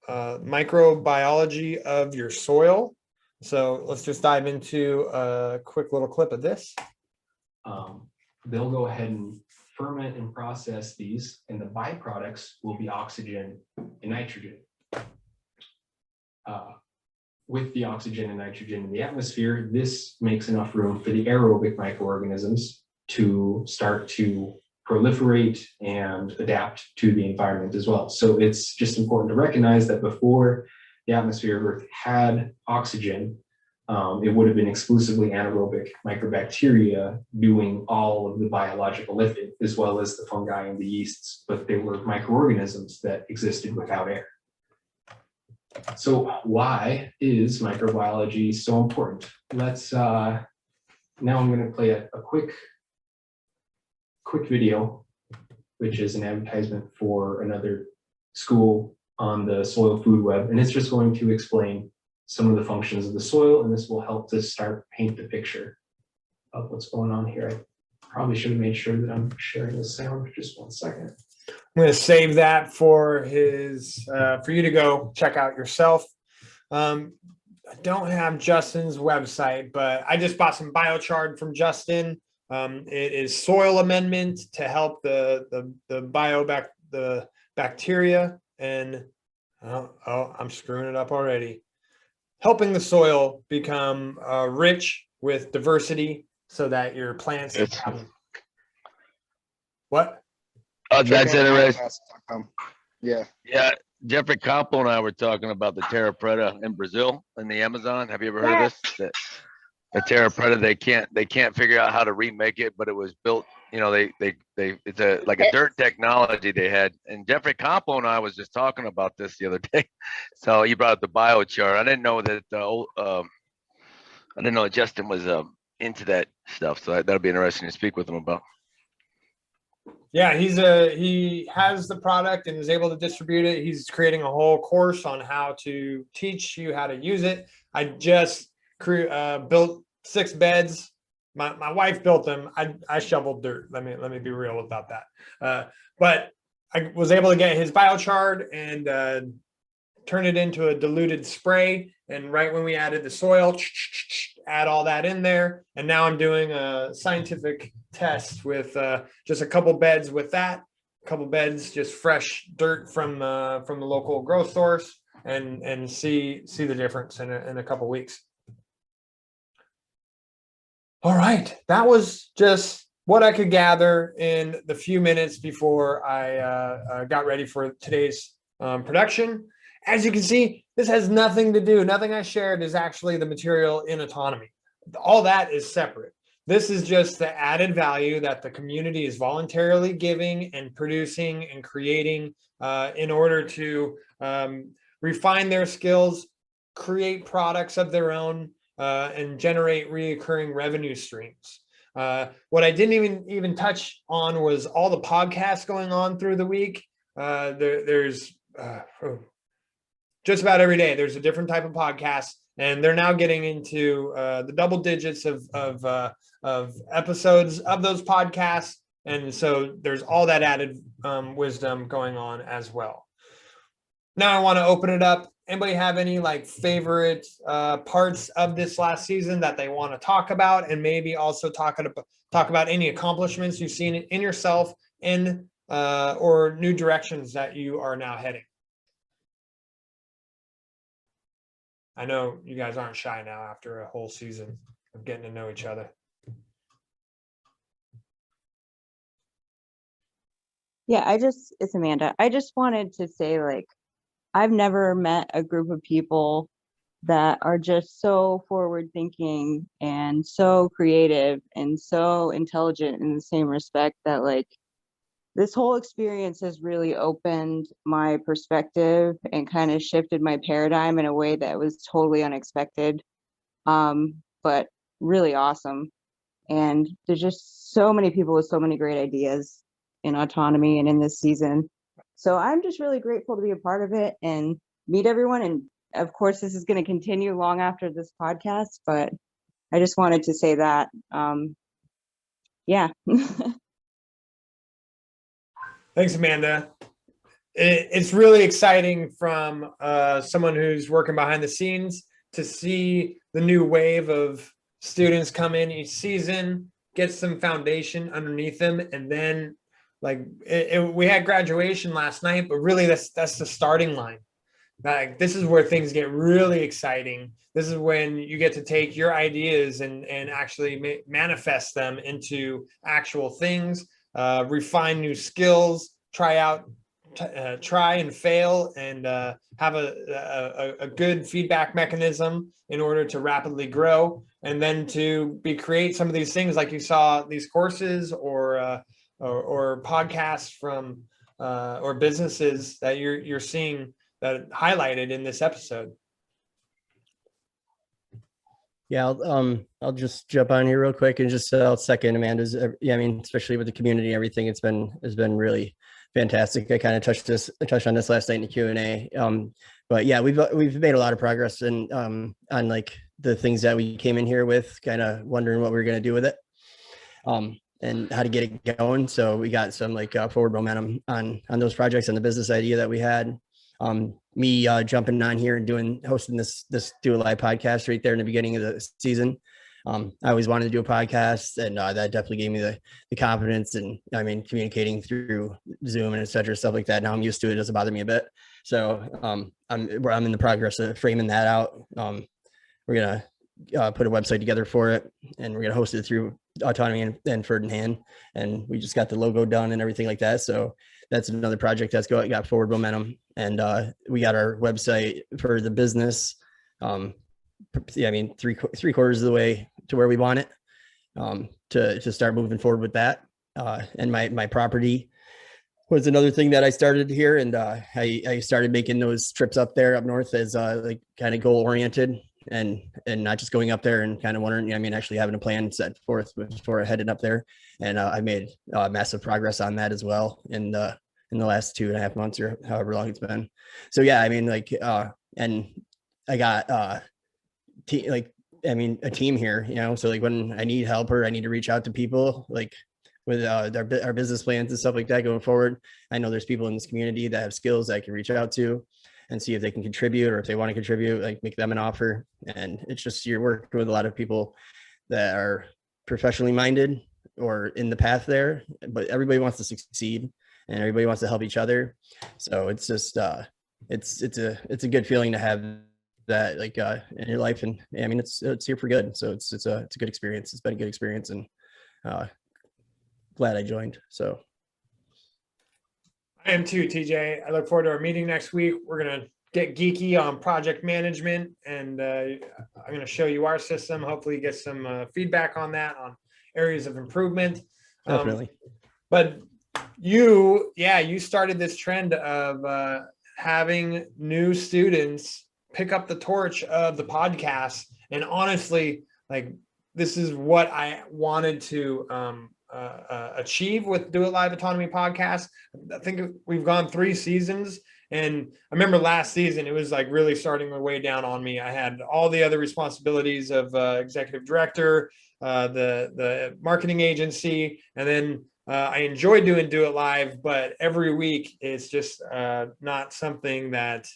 Speaker 1: microbiology of your soil. So let's just dive into a quick little clip of this.
Speaker 18: They'll go ahead and ferment and process these, and the byproducts will be oxygen and nitrogen. With the oxygen and nitrogen in the atmosphere, this makes enough room for the aerobic microorganisms to start to proliferate and adapt to the environment as well. So it's just important to recognize that before the atmosphere of Earth had oxygen, it would have been exclusively anaerobic microbacteria doing all of the biological lifting, as well as the fungi and the yeasts, but they were microorganisms that existed without air. So why is microbiology so important? Let's, now I'm going to play a quick video, which is an advertisement for another school on the soil food web, and it's just going to explain some of the functions of the soil, and this will help to start paint the picture of what's going on here. I probably should have made sure that I'm sharing the sound. Just one second.
Speaker 1: I'm going to save that for for you to go check out yourself. I don't have Justin's website, but I just bought some biochar from Justin. It is soil amendment to help the bacteria, and I'm screwing it up already. Helping the soil become rich with diversity, so that your plants. What?
Speaker 7: Oh, that's interesting.
Speaker 19: Yeah.
Speaker 7: Yeah. Jeffrey Campo and I were talking about the Terra Preta in Brazil, in the Amazon. Have you ever heard of this? The Terra Preta, they can't figure out how to remake it, but it was built. You know, it's like a dirt technology they had. And Jeffrey Campo and I was just talking about this the other day. So he brought up the biochar. I didn't know that Justin was into that stuff. So that'll be interesting to speak with him about.
Speaker 1: Yeah, he has the product and is able to distribute it. He's creating a whole course on how to teach you how to use it. I just built 6 beds. My wife built them. I shoveled dirt. Let me be real about that. But I was able to get his biochar and turn it into a diluted spray. And right when we added the soil, add all that in there. And now I'm doing a scientific test with just a couple beds with that, a couple beds, just fresh dirt from the local grocery stores, and see the difference in a couple weeks. All right, that was just what I could gather in the few minutes before I got ready for today's production. As you can see, this has nothing to do, nothing I shared is actually the material in Autonomy. All that is separate. This is just the added value that the community is voluntarily giving and producing and creating in order to refine their skills, create products of their own, and generate recurring revenue streams. What I didn't even touch on was all the podcasts going on through the week. There's just about every day there's a different type of podcast, and they're now getting into the double digits of episodes of those podcasts, and so there's all that added wisdom going on as well. Now I want to open it up. Anybody have any like favorite parts of this last season that they want to talk about, and maybe also talk about any accomplishments you've seen in yourself in or new directions that you are now heading? I know you guys aren't shy now after a whole season of getting to know each other.
Speaker 15: Yeah, it's Amanda. I just wanted to say, like, I've never met a group of people that are just so forward thinking and so creative and so intelligent in the same respect that, like, this whole experience has really opened my perspective and kind of shifted my paradigm in a way that was totally unexpected, but really awesome. And there's just so many people with so many great ideas in Autonomy and in this season. So I'm just really grateful to be a part of it and meet everyone. And of course, this is going to continue long after this podcast, but I just wanted to say that, yeah.
Speaker 1: Thanks, Amanda. It's really exciting from someone who's working behind the scenes to see the new wave of students come in each season, get some foundation underneath them, and then like we had graduation last night, but really that's the starting line. Like, this is where things get really exciting. This is when you get to take your ideas and actually manifest them into actual things, refine new skills, try and fail, and have a good feedback mechanism in order to rapidly grow, and then to create some of these things like you saw, these courses or podcasts from or businesses that you're seeing that highlighted in this episode.
Speaker 19: Yeah, I'll just jump on here real quick and just I'll second Amanda's. Yeah, I mean, especially with the community and everything, it's been really fantastic. I kind of touched on this last night in the Q&A. But yeah, we've made a lot of progress and on like the things that we came in here with, kind of wondering what we were going to do with it, and how to get it going. So we got some like forward momentum on those projects and the business idea that we had. Me jumping on here and hosting this Do It Live podcast right there in the beginning of the season. I always wanted to do a podcast, and that definitely gave me the confidence. And I mean, communicating through Zoom and et cetera, stuff like that. Now I'm used to it. It doesn't bother me a bit. So I'm in the progress of framing that out. We're gonna put a website together for it, and we're gonna host it through Autonomy and Ferdinand. And we just got the logo done and everything like that. So that's another project that's got forward momentum. And we got our website for the business. Yeah, I mean, three quarters of the way to where we want it, to start moving forward with that. And my property was another thing that I started here, and I started making those trips up north as like kind of goal oriented, and not just going up there and kind of wondering. I mean, actually having a plan set forth before I headed up there, and I made massive progress on that as well in the last 2.5 months or however long it's been. So yeah, I mean, like, and I got a team here, you know, so like when I need help or I need to reach out to people, like with our business plans and stuff like that going forward, I know there's people in this community that have skills that I can reach out to. and see if they can contribute, or if they want to contribute, like make them an offer. And it's just, you're working with a lot of people that are professionally minded or in the path there, but everybody wants to succeed and everybody wants to help each other. So it's just it's a good feeling to have that like in your life. And I mean, it's here for good. So it's a good experience. It's been a good experience, and glad I joined. So
Speaker 1: I am too, TJ. I look forward to our meeting next week. We're going to get geeky on project management, and I'm going to show you our system, hopefully get some feedback on that, on areas of improvement.
Speaker 19: Definitely.
Speaker 1: But you started this trend of having new students pick up the torch of the podcast. And honestly, like, this is what I wanted to achieve with Do It Live Autonomy podcast. I think we've gone 3 seasons, and I remember last season it was like really starting to weigh down on me. I had all the other responsibilities of executive director, the marketing agency, and then I enjoy doing Do It Live, but every week it's just not something that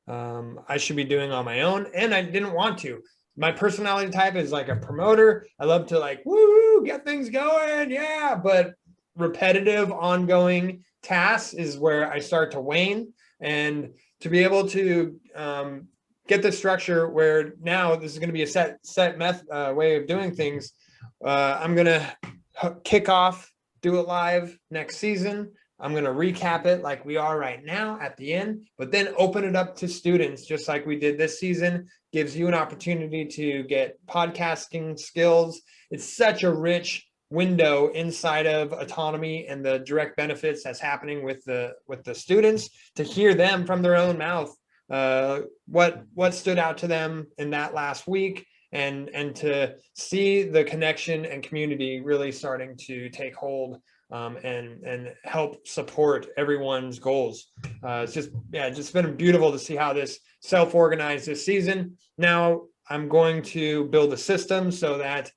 Speaker 1: I should be doing on my own, and I didn't want to. My personality type is like a promoter. I love to like, woo, get things going. Yeah. But repetitive, ongoing tasks is where I start to wane. And to be able to get the structure where now this is going to be a set way of doing things. I'm going to kick off Do It Live next season. I'm going to recap it like we are right now at the end, but then open it up to students just like we did this season. Gives you an opportunity to get podcasting skills. It's such a rich window inside of autonomy and the direct benefits that's happening with the students, to hear them from their own mouth, what stood out to them in that last week, and to see the connection and community really starting to take hold. And help support everyone's goals. It's just been beautiful to see how this self-organized this season. Now I'm going to build a system so that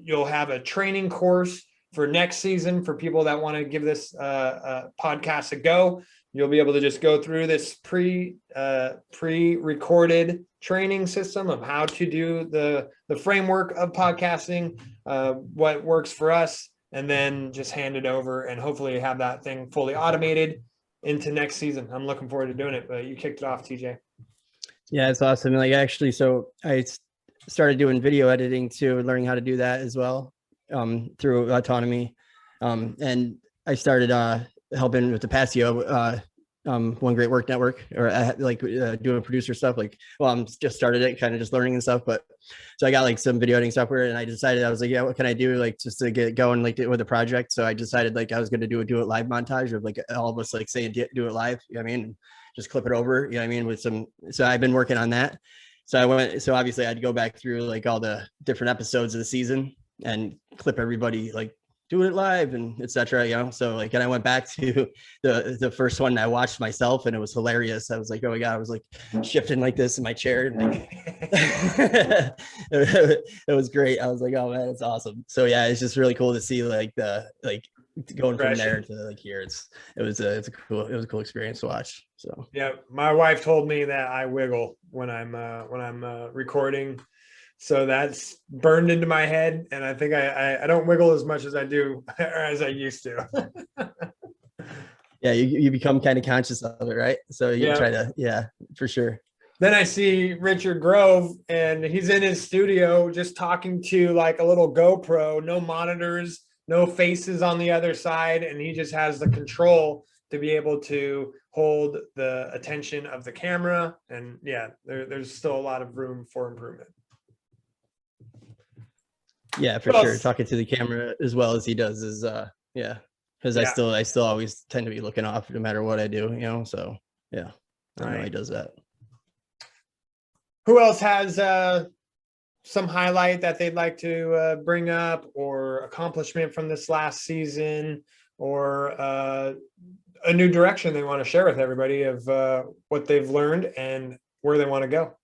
Speaker 1: you'll have a training course for next season for people that want to give this podcast a go. You'll be able to just go through this pre-recorded training system of how to do the framework of podcasting, what works for us, and then just hand it over and hopefully have that thing fully automated into next season. I'm looking forward to doing it, but you kicked it off, TJ.
Speaker 19: Yeah, it's awesome. Like, actually, so I started doing video editing too, learning how to do that as well through Autonomy. And I started helping with the Passio, One Great Work Network, or doing producer stuff. I'm just started it, kind of just learning and stuff. But so I got like some video editing software, and I decided, I was like, yeah, what can I do just to get going with the project? So I decided I was going to do a live montage of all of us saying do it live. You know what I mean? Just clip it over. You know what I mean? With some. So I've been working on that. So obviously I'd go back through all the different episodes of the season and clip everybody doing it live and etc. So and I went back to the first one and I watched myself, and it was hilarious. I was like, oh my God, I was shifting like this in my chair, and it was great. I was like, oh man, it's awesome. So yeah, it's just really cool to see going from there to here. It was a cool experience to watch. So
Speaker 1: yeah, my wife told me that I wiggle when I'm recording. So that's burned into my head, and I think I don't wiggle as much as I do or as I used to.
Speaker 19: Yeah, you become kind of conscious of it, right? So you try to, for sure.
Speaker 1: Then I see Richard Grove, and he's in his studio just talking to a little GoPro, no monitors, no faces on the other side, and he just has the control to be able to hold the attention of the camera. And yeah, there's still a lot of room for improvement.
Speaker 19: Yeah, for sure. Talking to the camera as well as he does is because I still always tend to be looking off no matter what I do, so yeah, I know he does that.
Speaker 1: Who else has some highlight that they'd like to bring up, or accomplishment from this last season, or a new direction they want to share with everybody of what they've learned and where they want to go?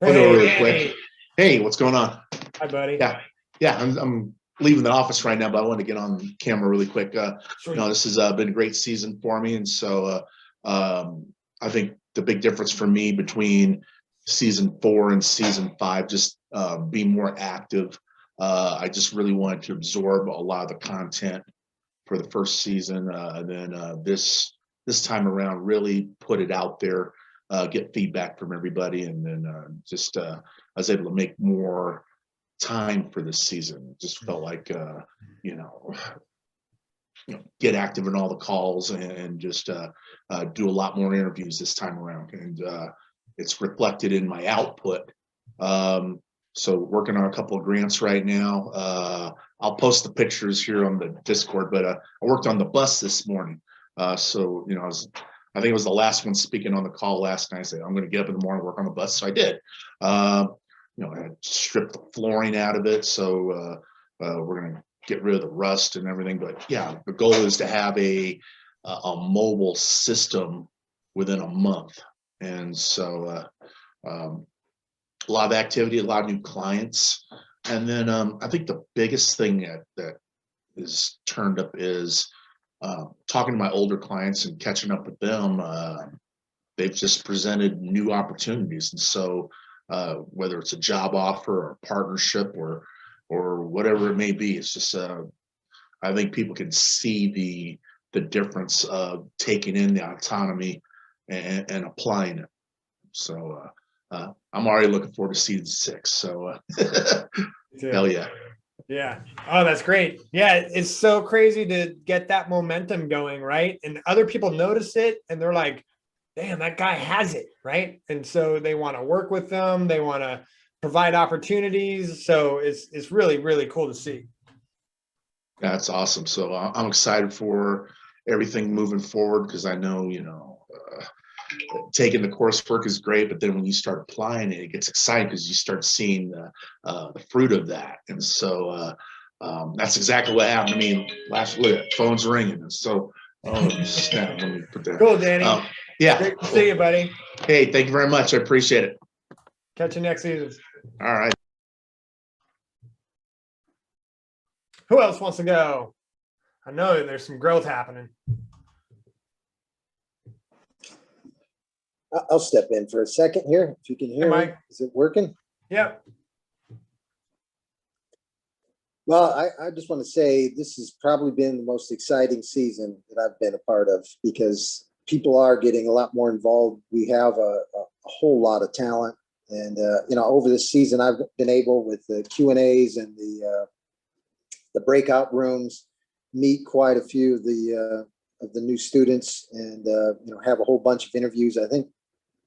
Speaker 20: I'll go real quick. Hey, what's going on?
Speaker 1: Hi, buddy.
Speaker 20: Yeah. Yeah, I'm leaving the office right now, but I want to get on camera really quick. This has been a great season for me, and so I think the big difference for me between season 4 and season 5, just being more active. I just really wanted to absorb a lot of the content for the first season, and then this time around, really put it out there, get feedback from everybody, and then I was able to make more time for this season. It just felt like get active in all the calls and just do a lot more interviews this time around, and it's reflected in my output. So working on a couple of grants right now. I'll post the pictures here on the Discord, but I worked on the bus this morning. I think it was the last one speaking on the call last night. I said, I'm going to get up in the morning and work on the bus. So I did. I had stripped the flooring out of it. So we're going to get rid of the rust and everything. But yeah, the goal is to have a mobile system within a month. And so a lot of activity, a lot of new clients. And then I think the biggest thing that is turned up is talking to my older clients and catching up with them. They've just presented new opportunities. And so whether it's a job offer or a partnership or whatever it may be, it's just I think people can see the difference of taking in the autonomy and applying it. So I'm already looking forward to season 6. So hell yeah.
Speaker 1: Yeah. Oh, that's great. Yeah. It's so crazy to get that momentum going, right? And other people notice it and they're like, damn, that guy has it, right? And so they want to work with them. They want to provide opportunities. So it's really, really cool to see.
Speaker 20: That's awesome. So I'm excited for everything moving forward, because I know, taking the coursework is great, but then when you start applying it, it gets exciting because you start seeing the fruit of that. And so that's exactly what happened to me last week. Phone's ringing. And so, snap, let me put that.
Speaker 1: Cool, Danny.
Speaker 20: Yeah.
Speaker 1: Great to see you, buddy.
Speaker 20: Hey, thank you very much. I appreciate it.
Speaker 1: Catch you next season.
Speaker 20: All right.
Speaker 1: Who else wants to go? I know there's some growth happening.
Speaker 21: I'll step in for a second here. If you can hear me, is it working?
Speaker 1: Yep.
Speaker 21: Well, I just want to say this has probably been the most exciting season that I've been a part of, because people are getting a lot more involved. We have a whole lot of talent, and over this season, I've been able, with the Q&As and the breakout rooms, meet quite a few of the new students, and have a whole bunch of interviews. I think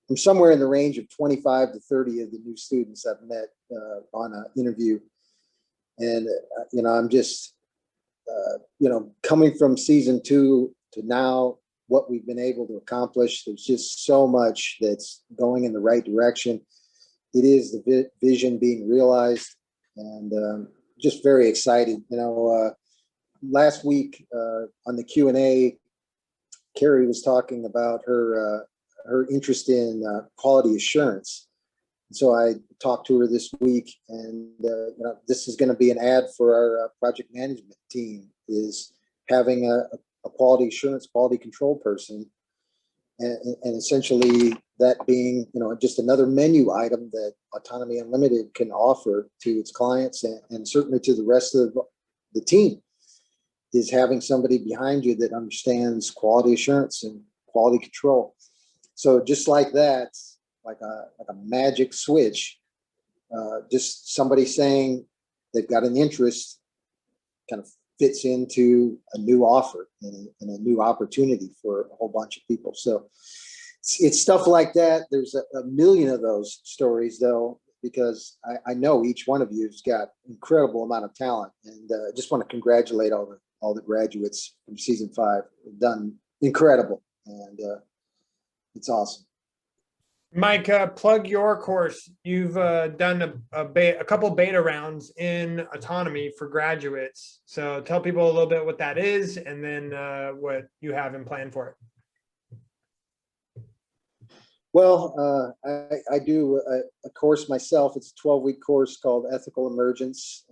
Speaker 21: I'm somewhere in the range of 25 to 30 of the new students I've met on an interview. And, I'm just, coming from season 2 to now, what we've been able to accomplish, there's just so much that's going in the right direction. It is the vision being realized, and just very excited. Last week on the Q&A, Carrie was talking about her interest in quality assurance. So I talked to her this week, and this is going to be an ad for our project management team, is having a quality assurance, quality control person, and essentially that being just another menu item that Autonomy Unlimited can offer to its clients, and certainly to the rest of the team, is having somebody behind you that understands quality assurance and quality control. So just like that, like a magic switch, just somebody saying they've got an interest kind of fits into a new offer and a new opportunity for a whole bunch of people. So it's stuff like that. There's a million of those stories, though, because I know each one of you has got incredible amount of talent, and I just want to congratulate all the graduates from season 5. They've done incredible, and it's awesome.
Speaker 1: Mike, plug your course. You've done a couple beta rounds in autonomy for graduates. So tell people a little bit what that is, and then what you have in plan for it.
Speaker 21: Well, I do a course myself. It's a 12-week course called Ethical Emergence.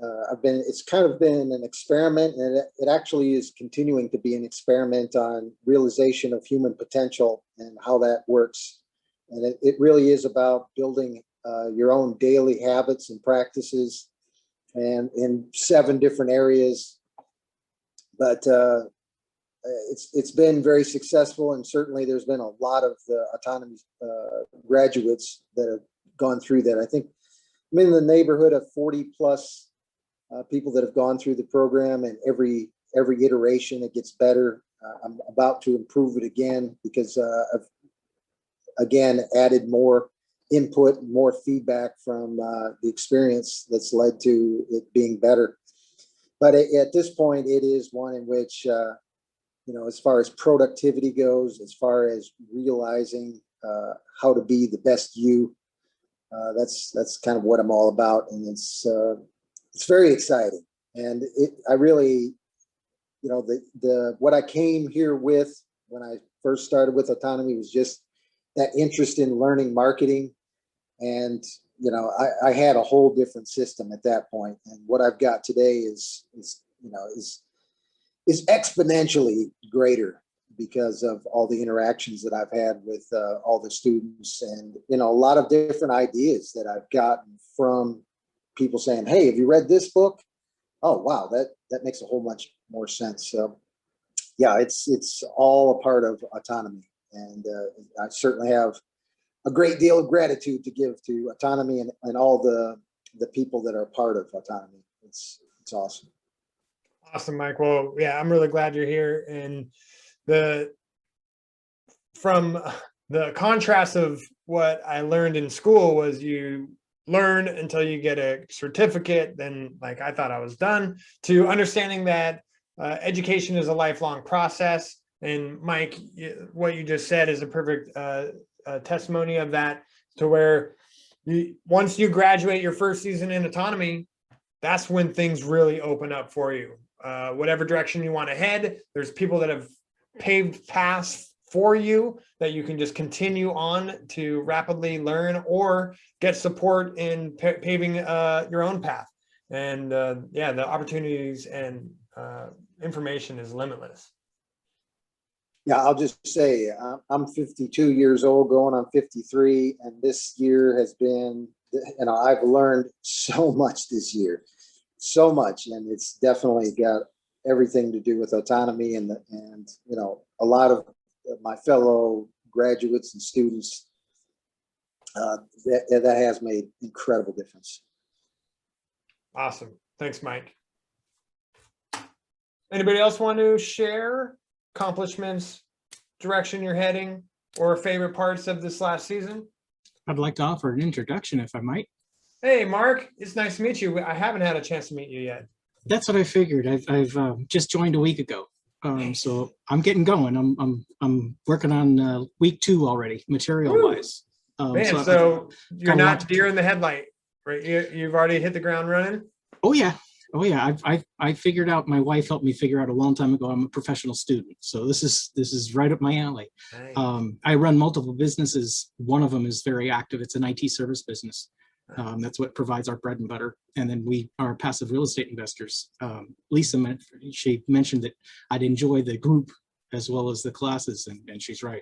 Speaker 21: It's kind of been an experiment, and it actually is continuing to be an experiment on realization of human potential and how that works. And it really is about building your own daily habits and practices, and in 7 different areas. But it's been very successful, and certainly there's been a lot of the autonomy graduates that have gone through that. I think I'm in the neighborhood of 40 plus people that have gone through the program, and every iteration it gets better. I'm about to improve it again because I've again added more input, more feedback from the experience that's led to it being better. But at this point, it is one in which as far as productivity goes, as far as realizing how to be the best you, that's kind of what I'm all about, and it's very exciting. And I really, what I came here with when I first started with Autonomy was just that interest in learning marketing, and I had a whole different system at that point, and what I've got today is exponentially greater because of all the interactions that I've had with all the students, and a lot of different ideas that I've gotten from people saying, "Hey, have you read this book? Oh, wow, that makes a whole much more sense." So yeah, it's all a part of Autonomy, and I certainly have a great deal of gratitude to give to Autonomy and all the people that are part of Autonomy. It's awesome.
Speaker 1: Awesome, Mike. Well, yeah, I'm really glad you're here. And from the contrast of what I learned in school was you learn until you get a certificate, then like I thought I was done, to understanding that education is a lifelong process. And Mike, what you just said is a perfect testimony of that, to where once you graduate your first season in Autonomy, that's when things really open up for you. Whatever direction you want to head, there's people that have paved paths for you that you can just continue on to rapidly learn or get support in paving your own path. And yeah, the opportunities and information is limitless.
Speaker 21: Yeah, I'll just say I'm 52 years old, going on 53, and this year has been, I've learned so much this year. So much, and it's definitely got everything to do with Autonomy, and a lot of my fellow graduates and students. That has made incredible difference.
Speaker 1: Awesome, thanks, Mike. Anybody else want to share accomplishments, direction you're heading, or favorite parts of this last season?
Speaker 2: I'd like to offer an introduction, if I might. Hey,
Speaker 1: Mark, it's nice to meet you. I haven't had a chance to meet you yet.
Speaker 2: That's what I figured. I've just joined a week ago, so I'm getting going. I'm working on week 2 already, material-wise.
Speaker 1: Man, so you're not deer in the headlight, right? You've already hit the ground running?
Speaker 2: Oh yeah. I figured out. My wife helped me figure out a long time ago. I'm a professional student, so this is right up my alley. Nice. I run multiple businesses. One of them is very active. It's an IT service business. That's what provides our bread and butter. And then we are passive real estate investors. Lisa, she mentioned that I'd enjoy the group as well as the classes, and she's right.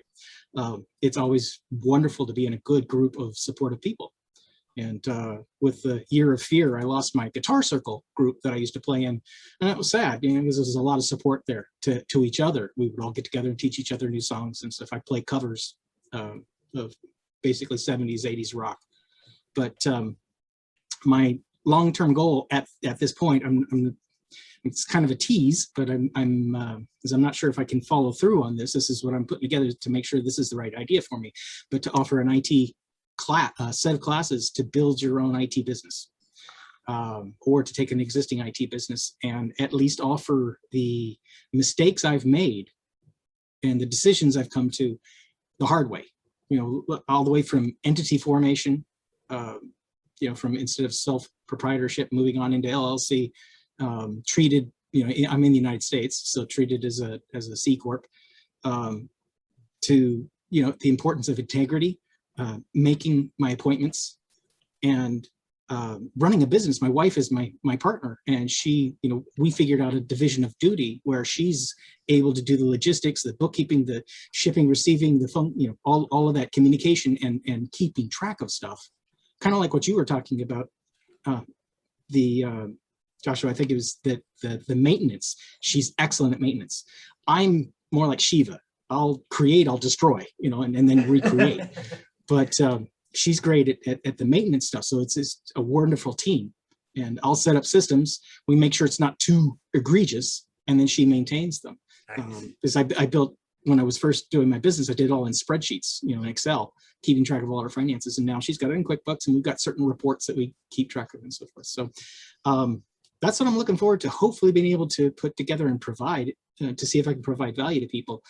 Speaker 2: It's always wonderful to be in a good group of supportive people. And with the year of fear, I lost my guitar circle group that I used to play in, and that was sad, because there was a lot of support there to each other. We would all get together and teach each other new songs and stuff. I play covers of basically 70s, 80s rock. But my long-term goal at this point, it's kind of a tease, but because I'm not sure if I can follow through on this. This is what I'm putting together to make sure this is the right idea for me, but to offer an IT set of classes to build your own IT business, or to take an existing IT business and at least offer the mistakes I've made and the decisions I've come to the hard way, all the way from entity formation, from instead of self-proprietorship, moving on into LLC, treated, I'm in the United States, so treated as a C Corp, to, the importance of integrity, making my appointments and running a business. My wife is my partner, and she, we figured out a division of duty where she's able to do the logistics, the bookkeeping, the shipping, receiving, the phone, all of that communication and keeping track of stuff. Kind of like what you were talking about, Joshua, I think it was the maintenance. She's excellent at maintenance. I'm more like Shiva. I'll create, I'll destroy, and then recreate. But she's great at the maintenance stuff. So it's a wonderful team. And I'll set up systems. We make sure it's not too egregious, and then she maintains them. Because I built, when I was first doing my business, I did it all in spreadsheets, in Excel, keeping track of all our finances. And now she's got it in QuickBooks, and we've got certain reports that we keep track of and so forth. So that's what I'm looking forward to, hopefully being able to put together and provide to see if I can provide value to people.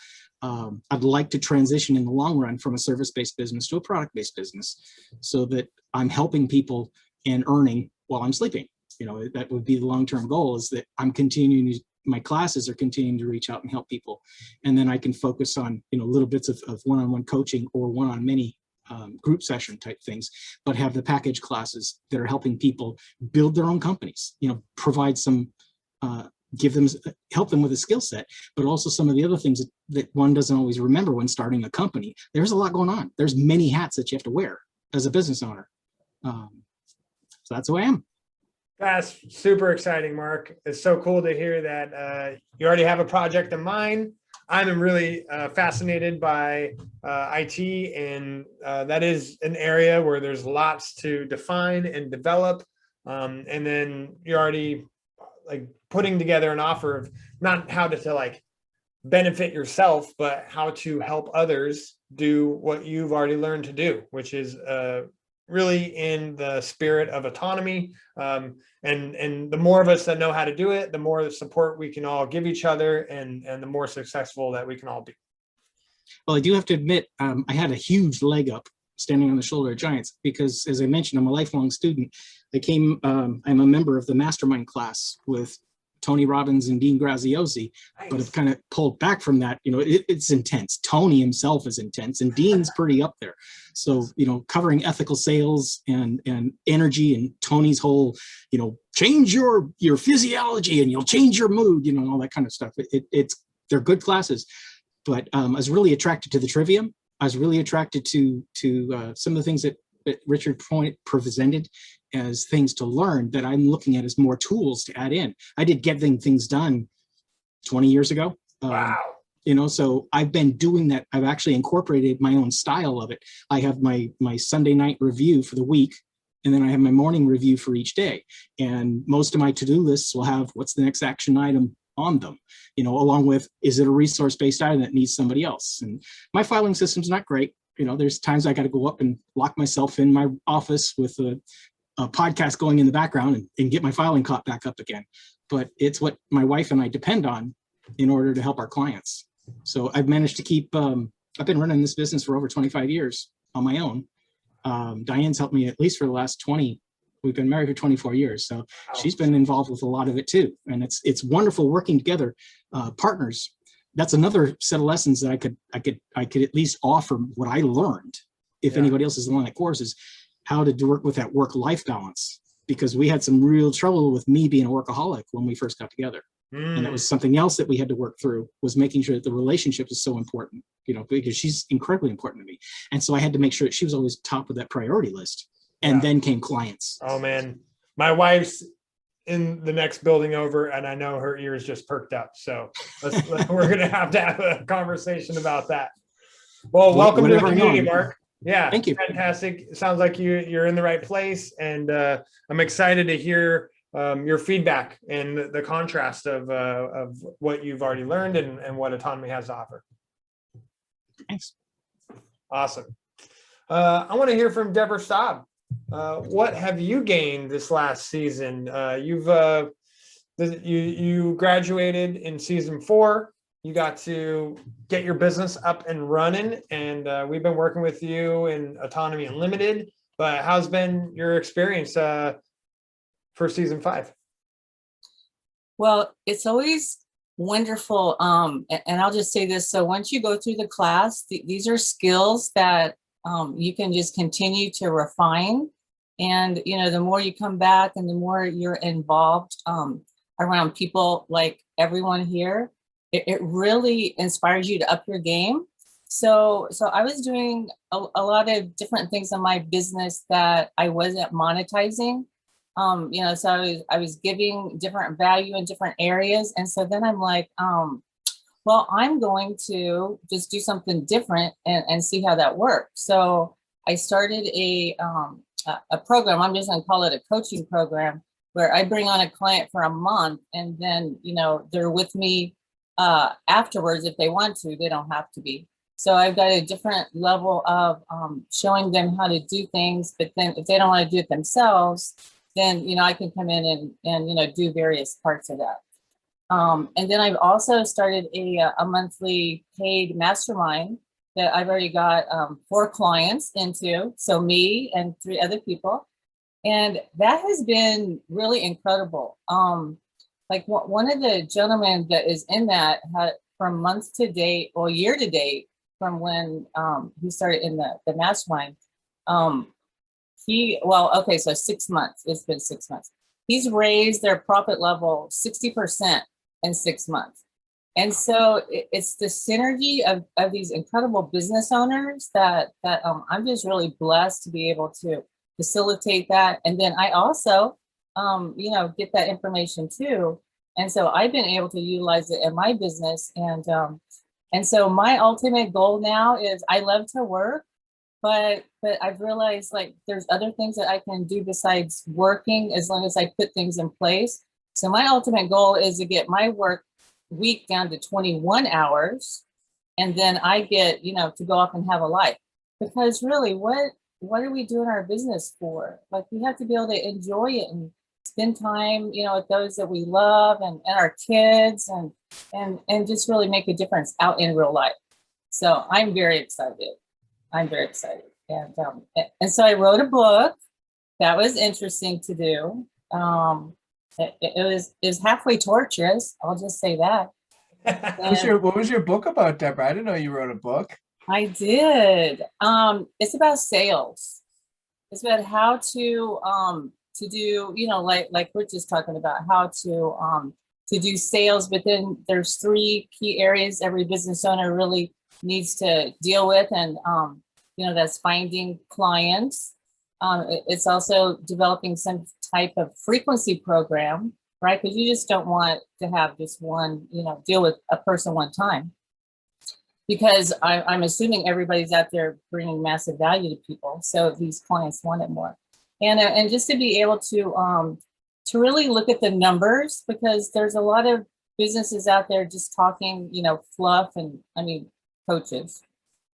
Speaker 2: I'd like to transition in the long run from a service-based business to a product-based business so that I'm helping people and earning while I'm sleeping. That would be the long-term goal, is that I'm continuing, my classes are continuing to reach out and help people. And then I can focus on, little bits of one-on-one coaching or one-on-many group session type things, but have the package classes that are helping people build their own companies, provide some, help them with a skill set, but also some of the other things that one doesn't always remember when starting a company. There's a lot going on. There's many hats that you have to wear as a business owner. So that's who I am.
Speaker 1: That's super exciting, Mark. It's so cool to hear that you already have a project in mind. I'm really fascinated by IT, and that is an area where there's lots to define and develop. And then you're already putting together an offer of not how to benefit yourself, but how to help others do what you've already learned to do, which is really in the spirit of autonomy. And the more of us that know how to do it, the more support we can all give each other, and the more successful that we can all be.
Speaker 2: Well, I do have to admit, I had a huge leg up standing on the shoulder of giants, because as I mentioned, I'm a lifelong student. I'm a member of the mastermind class with Tony Robbins and Dean Graziosi, but I've kind of pulled back from that. It's intense. Tony himself is intense, and Dean's pretty up there. So, covering ethical sales and energy, and Tony's whole, change your physiology and you'll change your mood, all that kind of stuff. They're good classes, but I was really attracted to the trivium. I was really attracted to some of the things that Richard presented as things to learn, that I'm looking at as more tools to add in. I did Getting Things Done 20 years ago.
Speaker 1: Wow.
Speaker 2: So I've been doing that. I've actually incorporated my own style of it. I have my Sunday night review for the week, and then I have my morning review for each day. And most of my to-do lists will have what's the next action item on them, along with, is it a resource-based item that needs somebody else? And my filing system's not great. There's times I got to go up and lock myself in my office with a podcast going in the background and get my filing caught back up again. But it's what my wife and I depend on in order to help our clients. So I've managed to keep, I've been running this business for over 25 years on my own. Diane's helped me at least for the last 20. We've been married for 24 years. So she's been involved with a lot of it too. And it's wonderful working together, partners. That's another set of lessons that I could at least offer what I learned. If anybody else is along that course, is how to work with that work-life balance, because we had some real trouble with me being a workaholic when we first got together. And that was something else that we had to work through, was making sure that the relationship is so important, because she's incredibly important to me. And so I had to make sure that she was always top of that priority list. And then came clients.
Speaker 1: Oh man, my wife's in the next building over, and I know her ears just perked up. So we're going to have a conversation about that. Well, welcome to the community, Mark. Yeah,
Speaker 2: thank you.
Speaker 1: Fantastic. It sounds like you're in the right place, and I'm excited to hear your feedback and the contrast of what you've already learned and what Autonomy has to offer.
Speaker 2: Thanks.
Speaker 1: Awesome. I want to hear from Deborah Staub. What have you gained this last season? You graduated in season 4. You got to get your business up and running, and we've been working with you in Autonomy Unlimited. But how's been your experience for season 5?
Speaker 3: Well, it's always wonderful. And I'll just say this. So once you go through the class, these are skills that you can just continue to refine. And, the more you come back and the more you're involved around people like everyone here, it really inspires you to up your game. So I was doing a lot of different things in my business that I wasn't monetizing. So I was giving different value in different areas. And so then I'm like, well, I'm going to just do something different and see how that works. So I started a program. I'm just going to call it a coaching program, where I bring on a client for a month, and then, they're with me afterwards if they want to. They don't have to be. So I've got a different level of showing them how to do things. But then if they don't want to do it themselves, then, I can come in and do various parts of that. And then I've also started a monthly paid mastermind that I've already got 4 clients into. So me and 3 other people. And that has been really incredible. Like one of the gentlemen that is in that had, from month to date or year to date, from when he started in the mastermind, so 6 months, it's been 6 months. He's raised their profit level 60% in 6 months. And so it's the synergy of these incredible business owners that I'm just really blessed to be able to facilitate that. And then I also, get that information too. And so I've been able to utilize it in my business. And so my ultimate goal now is, I love to work, but I've realized, like, there's other things that I can do besides working, as long as I put things in place. So my ultimate goal is to get my work week down to 21 hours. And then I get, to go off and have a life. Because really, what are we doing our business for? Like, we have to be able to enjoy it and spend time, with those that we love and our kids and just really make a difference out in real life. So I'm very excited. And so I wrote a book. That was interesting to do. It was halfway torturous. I'll just say that.
Speaker 5: What was your book about, Deborah? I didn't know you wrote a book.
Speaker 3: I did. It's about sales. It's about how to do, like we're just talking about, how to do sales. But then there's 3 key areas every business owner really needs to deal with, and that's finding clients. It's also developing some type of frequency program, right? Because you just don't want to have just one, deal with a person one time. Because I'm assuming everybody's out there bringing massive value to people. So these clients want it more. And just to be able to really look at the numbers, because there's a lot of businesses out there just talking, fluff and, coaches.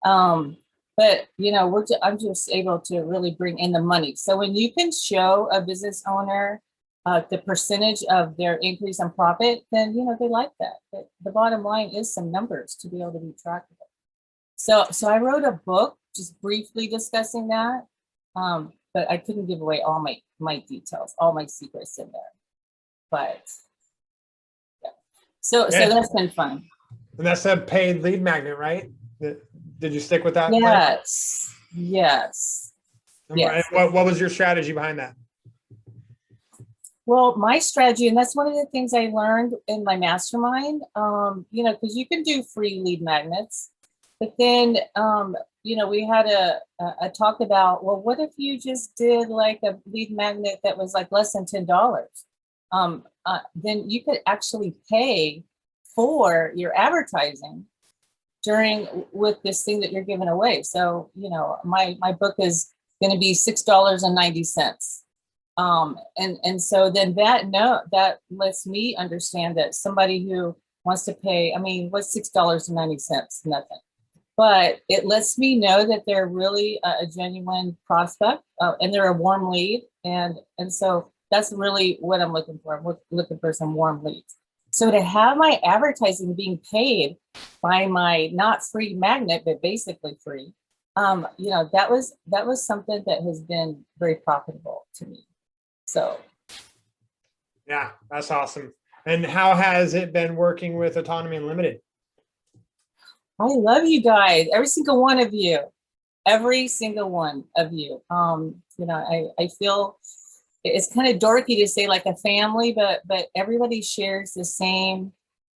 Speaker 3: But, I'm just able to really bring in the money. So when you can show a business owner the percentage of their increase in profit, then, they like that. But the bottom line is some numbers to be able to be tracked with. So I wrote a book just briefly discussing that, but I couldn't give away all my details, all my secrets in there. But yeah. So that's been fun.
Speaker 1: And that's a paid lead magnet, right? Did you stick with that?
Speaker 3: Yes. Yes.
Speaker 1: Yes. What was your strategy behind that?
Speaker 3: Well, my strategy, and that's one of the things I learned in my mastermind, because you can do free lead magnets, but then, we had a talk about, well, what if you just did like a lead magnet that was like less than $10? Then you could actually pay for your advertising with this thing that you're giving away. So, my book is going to be $6.90. And so then that lets me understand that somebody who wants to pay, what's $6.90? Nothing. But it lets me know that they're really a genuine prospect, and they're a warm lead. And so that's really what I'm looking for. I'm looking for some warm leads. So to have my advertising being paid by my not free magnet, but basically free, that was something that has been very profitable to me. So.
Speaker 1: Yeah, that's awesome. And how has it been working with Autonomy Unlimited?
Speaker 3: I love you guys, every single one of you. every single one of you. You know, I feel it's kind of dorky to say like a family, but everybody shares the same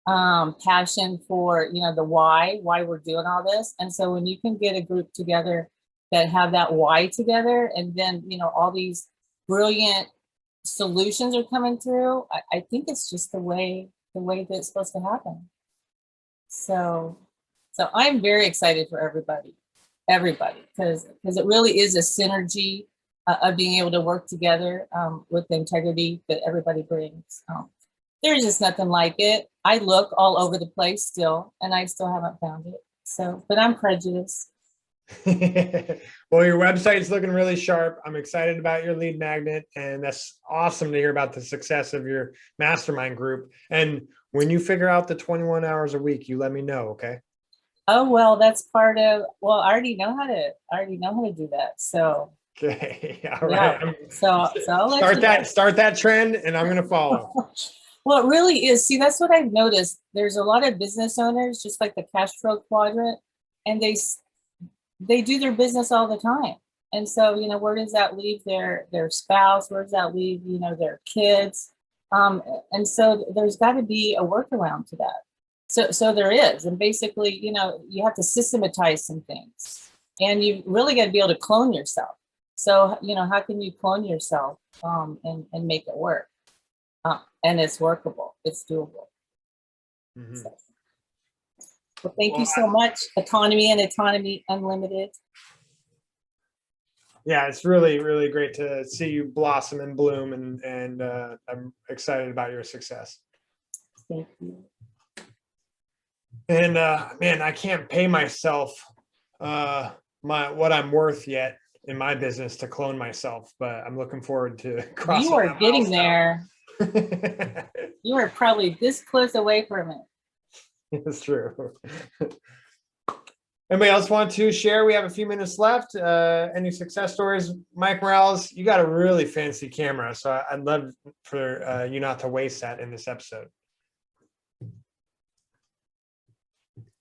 Speaker 3: passion for, you know, the why we're doing all this. And so when you can get a group together that have that why together, and then, you know, all these brilliant solutions are coming through, I think it's just the way that it's supposed to happen. So I'm very excited for everybody, because it really is a synergy of being able to work together with the integrity that everybody brings. There's just nothing like it. I look all over the place still, and I still haven't found it. So, but I'm prejudiced.
Speaker 1: Well, your website's looking really sharp. I'm excited about your lead magnet, and that's awesome to hear about the success of your mastermind group. And when you figure out the 21 hours a week, you let me know, okay?
Speaker 3: Oh, well, that's part of, well, I already know how to do that. So
Speaker 1: okay, all right.
Speaker 3: Yeah. So I'll let
Speaker 1: start that trend, and I'm gonna follow.
Speaker 3: Well, it really is. See, that's what I've noticed. There's a lot of business owners, just like the cash flow quadrant, and they do their business all the time. And so, you know, where does that leave their spouse? Where does that leave, you know, their kids? And so there's got to be a workaround to that. So there is. And basically, you know, you have to systematize some things, and you really got to be able to clone yourself. So, you know, how can you clone yourself and make it work? And it's workable. It's doable.
Speaker 1: Mm-hmm.
Speaker 3: So. Well, thank you so much, Autonomy and Autonomy Unlimited.
Speaker 1: Yeah, it's really, really great to see you blossom and bloom, and I'm excited about your success.
Speaker 3: Thank you.
Speaker 1: And man, I can't pay myself what I'm worth yet in my business to clone myself, but I'm looking forward to crossing.
Speaker 3: You are getting there. You are probably this close away from it.
Speaker 1: It's true. Anybody else want to share? We have a few minutes left. Any success stories? Mike Morales, you got a really fancy camera, so I'd love for you not to waste that in this episode.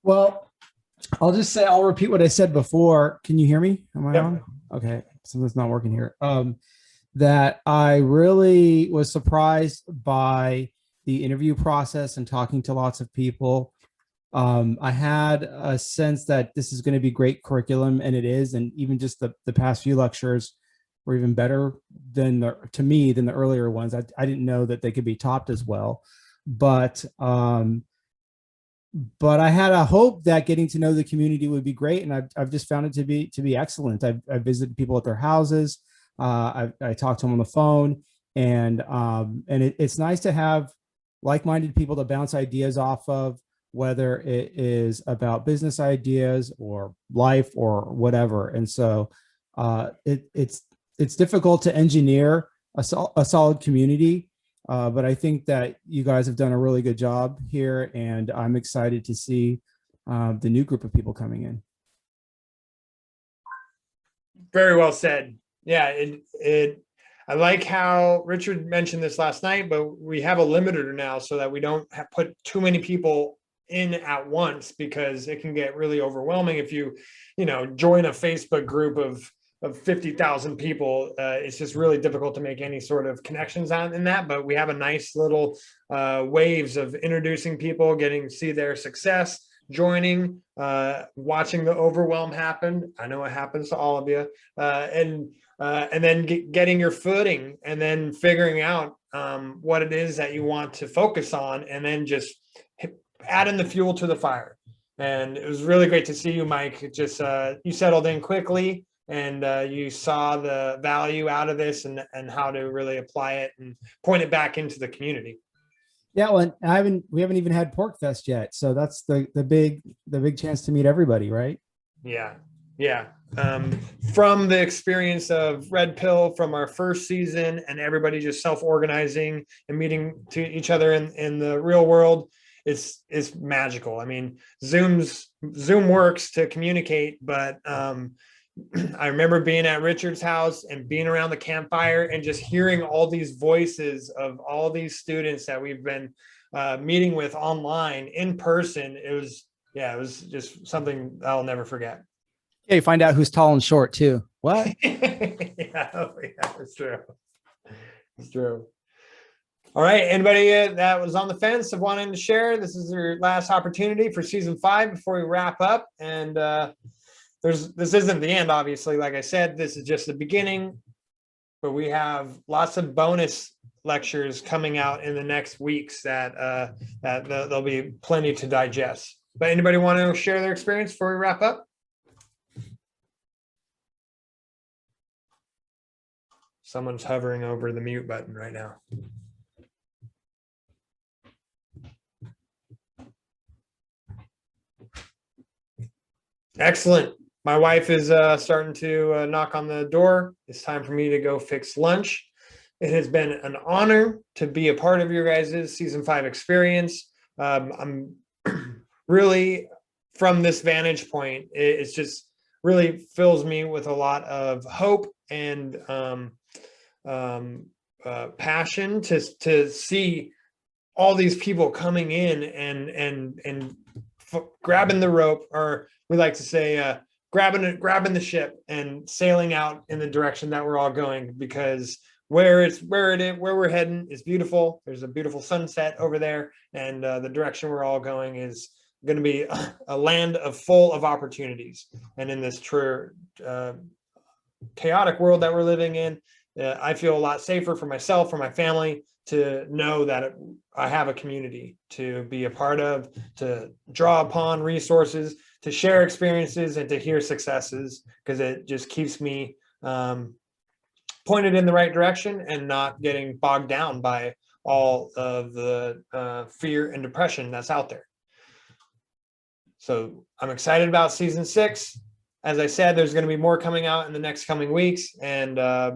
Speaker 4: Well, I'll just say, I'll repeat what I said before. Can you hear me? Am I on? Okay, something's not working here. That I really was surprised by the interview process and talking to lots of people. I had a sense that this is going to be great curriculum, and it is. And even just the past few lectures were even better than the earlier ones. I didn't know that they could be topped as well, but I had a hope that getting to know the community would be great, and I've just found it to be excellent. I've visited people at their houses. I talked to them on the phone, and it's nice to have like-minded people to bounce ideas off of, whether it is about business ideas or life or whatever. And so it's difficult to engineer a solid community, but I think that you guys have done a really good job here, and I'm excited to see the new group of people coming in.
Speaker 1: Very well said. Yeah, I like how Richard mentioned this last night, but we have a limiter now so that we don't put too many people in at once, because it can get really overwhelming if you join a Facebook group of 50,000 people. It's just really difficult to make any sort of connections in that. But we have a nice little waves of introducing people, getting to see their success, joining, watching the overwhelm happen. I know it happens to all of you, and then getting your footing, and then figuring out what it is that you want to focus on, and then just adding the fuel to the fire. And it was really great to see you, Mike. It just you settled in quickly, and you saw the value out of this, and how to really apply it and point it back into the community.
Speaker 4: Yeah, well, we haven't even had Pork Fest yet, so that's the big chance to meet everybody, right?
Speaker 1: Yeah. From the experience of Red Pill from our first season, and everybody just self-organizing and meeting to each other in the real world, it's magical. I mean, Zoom works to communicate, but I remember being at Richard's house and being around the campfire and just hearing all these voices of all these students that we've been meeting with online in person. It was just something I'll never forget.
Speaker 4: Okay, find out who's tall and short too. What?
Speaker 1: Yeah, it's true. It's true. All right, anybody that was on the fence of wanting to share, this is your last opportunity for season 5 before we wrap up. And this isn't the end, obviously. Like I said, this is just the beginning, but we have lots of bonus lectures coming out in the next weeks that there'll be plenty to digest. But anybody want to share their experience before we wrap up? Someone's hovering over the mute button right now. Excellent. My wife is starting to knock on the door. It's time for me to go fix lunch. It has been an honor to be a part of your guys' season 5 experience. I'm really, from this vantage point, it's just really fills me with a lot of hope and passion to see all these people coming in and grabbing the rope, or we like to say grabbing the ship and sailing out in the direction that we're all going, because where we're heading is beautiful. There's a beautiful sunset over there, and the direction we're all going is going to be a land full of opportunities. And in this chaotic world that we're living in, I feel a lot safer for myself, for my family, to know that I have a community to be a part of, to draw upon resources, to share experiences, and to hear successes, because it just keeps me pointed in the right direction and not getting bogged down by all of the fear and depression that's out there. So I'm excited about season 6. As I said, there's going to be more coming out in the next coming weeks, and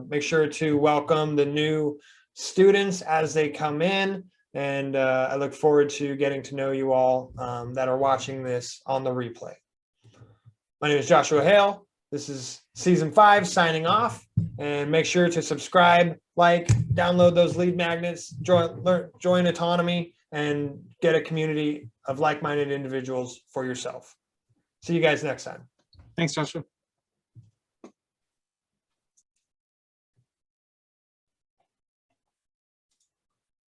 Speaker 1: make sure to welcome the new students as they come in. And I look forward to getting to know you all that are watching this on the replay. My name is Joshua Hale. This is season 5 signing off, and make sure to subscribe, like, download those lead magnets, join Autonomy, and get a community of like-minded individuals for yourself. See you guys next time.
Speaker 2: Thanks, Joshua.